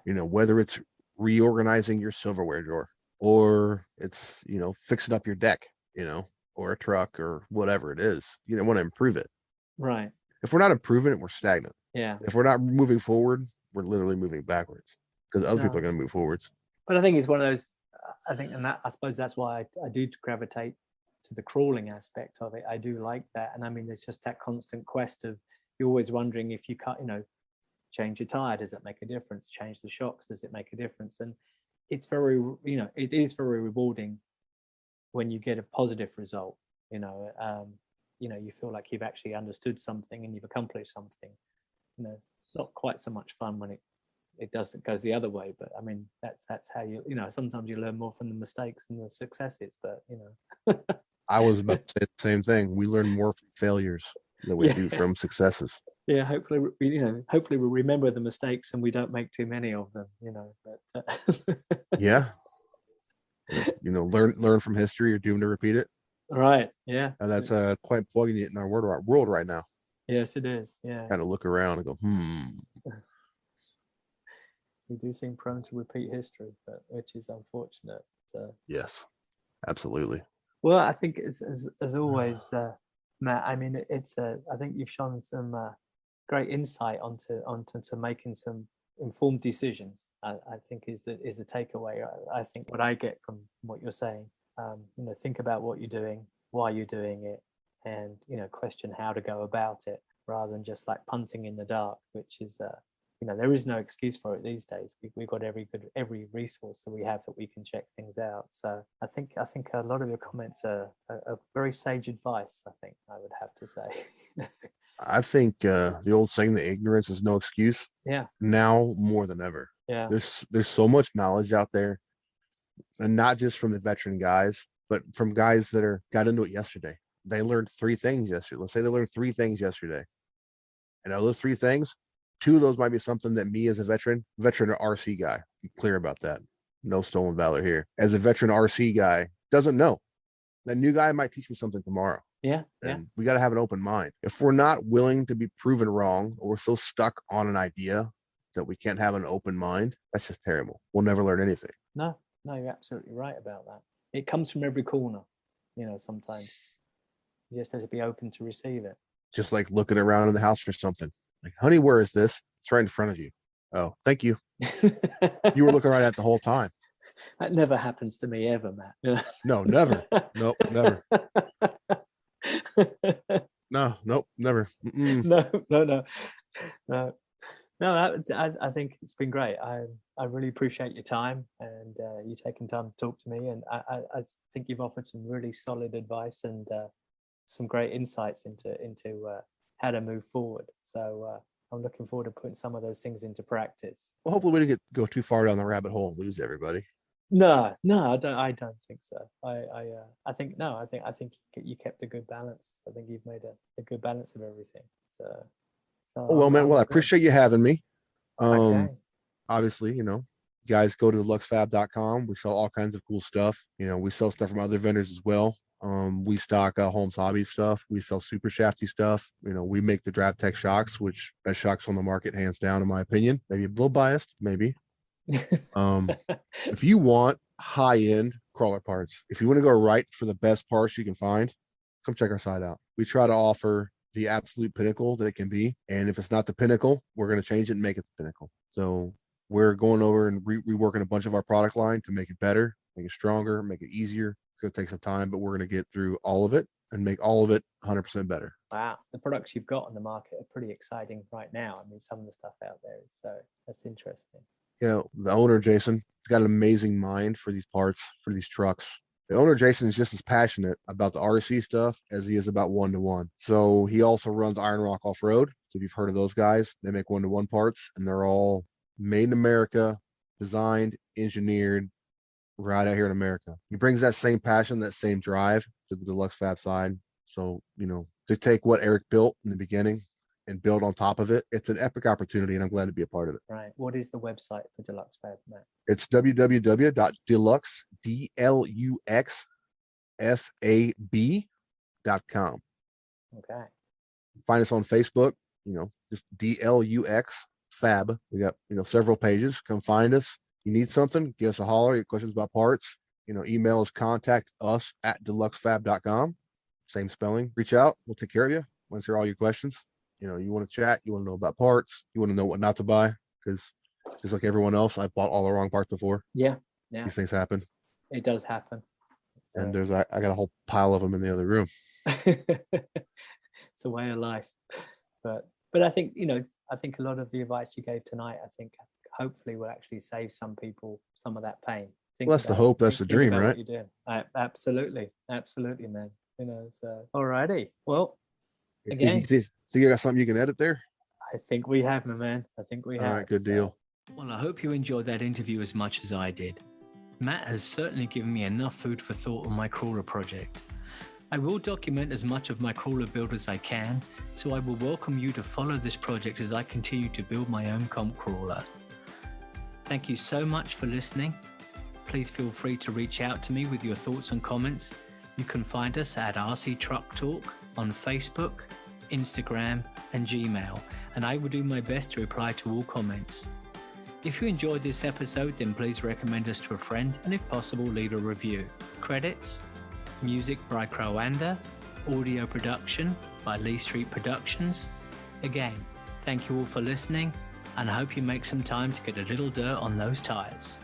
S2: Whether it's reorganizing your silverware drawer, or it's fixing up your deck, or a truck, or whatever it is. You want to improve it.
S1: Right.
S2: If we're not improving it, we're stagnant.
S1: Yeah.
S2: If we're not moving forward, we're literally moving backwards because other people are going to move forwards.
S1: But I think it's one of those. I think, and I suppose that's why I do gravitate to the crawling aspect of it. I do like that, and I mean, there's just that constant quest of you're always wondering if you cut, change your tire, does that make a difference? Change the shocks, does it make a difference? And it's very, it is very rewarding when you get a positive result. You feel like you've actually understood something and you've accomplished something. It's not quite so much fun when it goes the other way, but I mean that's how sometimes you learn more from the mistakes than the successes, but
S2: I was about to say the same thing. We learn more from failures than we do from successes.
S1: Yeah, hopefully we remember the mistakes and we don't make too many of them, but
S2: yeah, learn from history. You're doomed to repeat it.
S1: Right. Yeah.
S2: And that's quite plugging it in our world right now.
S1: Yes, it is. Yeah.
S2: Kind of look around and go,
S1: We do seem prone to repeat history, but which is unfortunate.
S2: Yes, absolutely.
S1: Well, I think as always, Matt. I mean, I think you've shown some great insight onto making some informed decisions. I think is the takeaway. I think what I get from what you're saying. Think about what you're doing, why you're doing it, and question how to go about it, rather than just like punting in the dark, which is there is no excuse for it these days. We've got every resource that we have that we can check things out. So I think a lot of your comments are very sage advice. I think I would have to say.
S2: I think the old saying that ignorance is no excuse.
S1: Yeah.
S2: Now more than ever.
S1: Yeah.
S2: There's so much knowledge out there, and not just from the veteran guys, but from guys that got into it yesterday. They learned 3 things yesterday. Let's say they learned 3 things yesterday, and out of those 3 things, 2 of those might be something that me as a veteran RC guy, be clear about that. No stolen valor here. As a veteran RC guy, doesn't know. That new guy might teach me something tomorrow.
S1: Yeah.
S2: And we got to have an open mind. If we're not willing to be proven wrong, or we're so stuck on an idea that we can't have an open mind, that's just terrible. We'll never learn anything.
S1: No, you're absolutely right about that. It comes from every corner, sometimes. You just have to be open to receive it. Just
S2: like looking around in the house for something. Like, honey, where is this? It's right in front of you. Oh, thank you. You were looking right at the whole time.
S1: That never happens to me ever, Matt.
S2: No, never. Nope, never. Nope, never.
S1: No. I think it's been great. I really appreciate your time and you taking time to talk to me. And I think you've offered some really solid advice and some great insights into how to move forward. So I'm looking forward to putting some of those things into practice.
S2: Well, hopefully we didn't go too far down the rabbit hole and lose everybody.
S1: No, I don't think so. I think you kept a good balance. I think you've made a good balance of everything. So
S2: Oh, well, man. Well, I appreciate you having me.
S1: Okay.
S2: Obviously, you guys go to Dluxfab.com. We sell all kinds of cool stuff. We sell stuff from other vendors as well. We stock Holmes Hobby stuff. We sell super shafty stuff. We make the Draft Tech shocks, which best shocks on the market, hands down, in my opinion. Maybe a little biased, maybe. If you want high-end crawler parts, if you want to go right for the best parts you can find, come check our site out. We try to offer the absolute pinnacle that it can be. And if it's not the pinnacle, we're going to change it and make it the pinnacle. So we're going over and reworking a bunch of our product line to make it better, make it stronger, make it easier. It's going to take some time, but we're going to get through all of it and make all of it 100% better.
S1: Wow. The products you've got on the market are pretty exciting right now. I mean, some of the stuff out there is, so that's interesting.
S2: The owner, Jason, has got an amazing mind for these parts, for these trucks. The owner, Jason, is just as passionate about the RC stuff as he is about one-to-one. So he also runs Iron Rock Off-Road. So if you've heard of those guys, they make one-to-one parts, and they're all made in America, designed, engineered, right out here in America. He brings that same passion, that same drive to the Dluxfab side. So, to take what Eric built in the beginning and build on top of it, it's an epic opportunity, and I'm glad to be a part of it.
S1: Right. What is the website for Dluxfab, Matt?
S2: It's www.deluxe, DLUXFAB.com.
S1: Okay.
S2: Find us on Facebook, just DLUX Fab. We got, several pages. Come find us. You need something, give us a holler. Your questions about parts, email us, contact us at deluxefab.com. Same spelling. Reach out. We'll take care of you. Answer all your questions. You want to chat, you want to know about parts, you want to know what not to buy, because just like everyone else, I've bought all the wrong parts before.
S1: Yeah.
S2: These things happen.
S1: It does happen.
S2: And I got a whole pile of them in the other room.
S1: It's a way of life. But I think, I think a lot of the advice you gave tonight, I think hopefully will actually save some people some of that pain.
S2: Well, that's the hope, that's the dream, right?
S1: What you do. Absolutely, man. So alrighty. Well, again.
S2: So you got something you can edit there?
S1: I think we have, my man. I think we have.
S2: All right, good deal.
S1: Well, I hope you enjoyed that interview as much as I did. Matt has certainly given me enough food for thought on my crawler project. I will document as much of my crawler build as I can, so I will welcome you to follow this project as I continue to build my own comp crawler. Thank you so much for listening. Please feel free to reach out to me with your thoughts and comments. You can find us at RC Truck Talk on Facebook, Instagram, and Gmail, and I will do my best to reply to all comments. If you enjoyed this episode, then please recommend us to a friend, and if possible, leave a review. Credits: music by Croanda, audio production by Lee Street Productions. Again, thank you all for listening, and I hope you make some time to get a little dirt on those tires.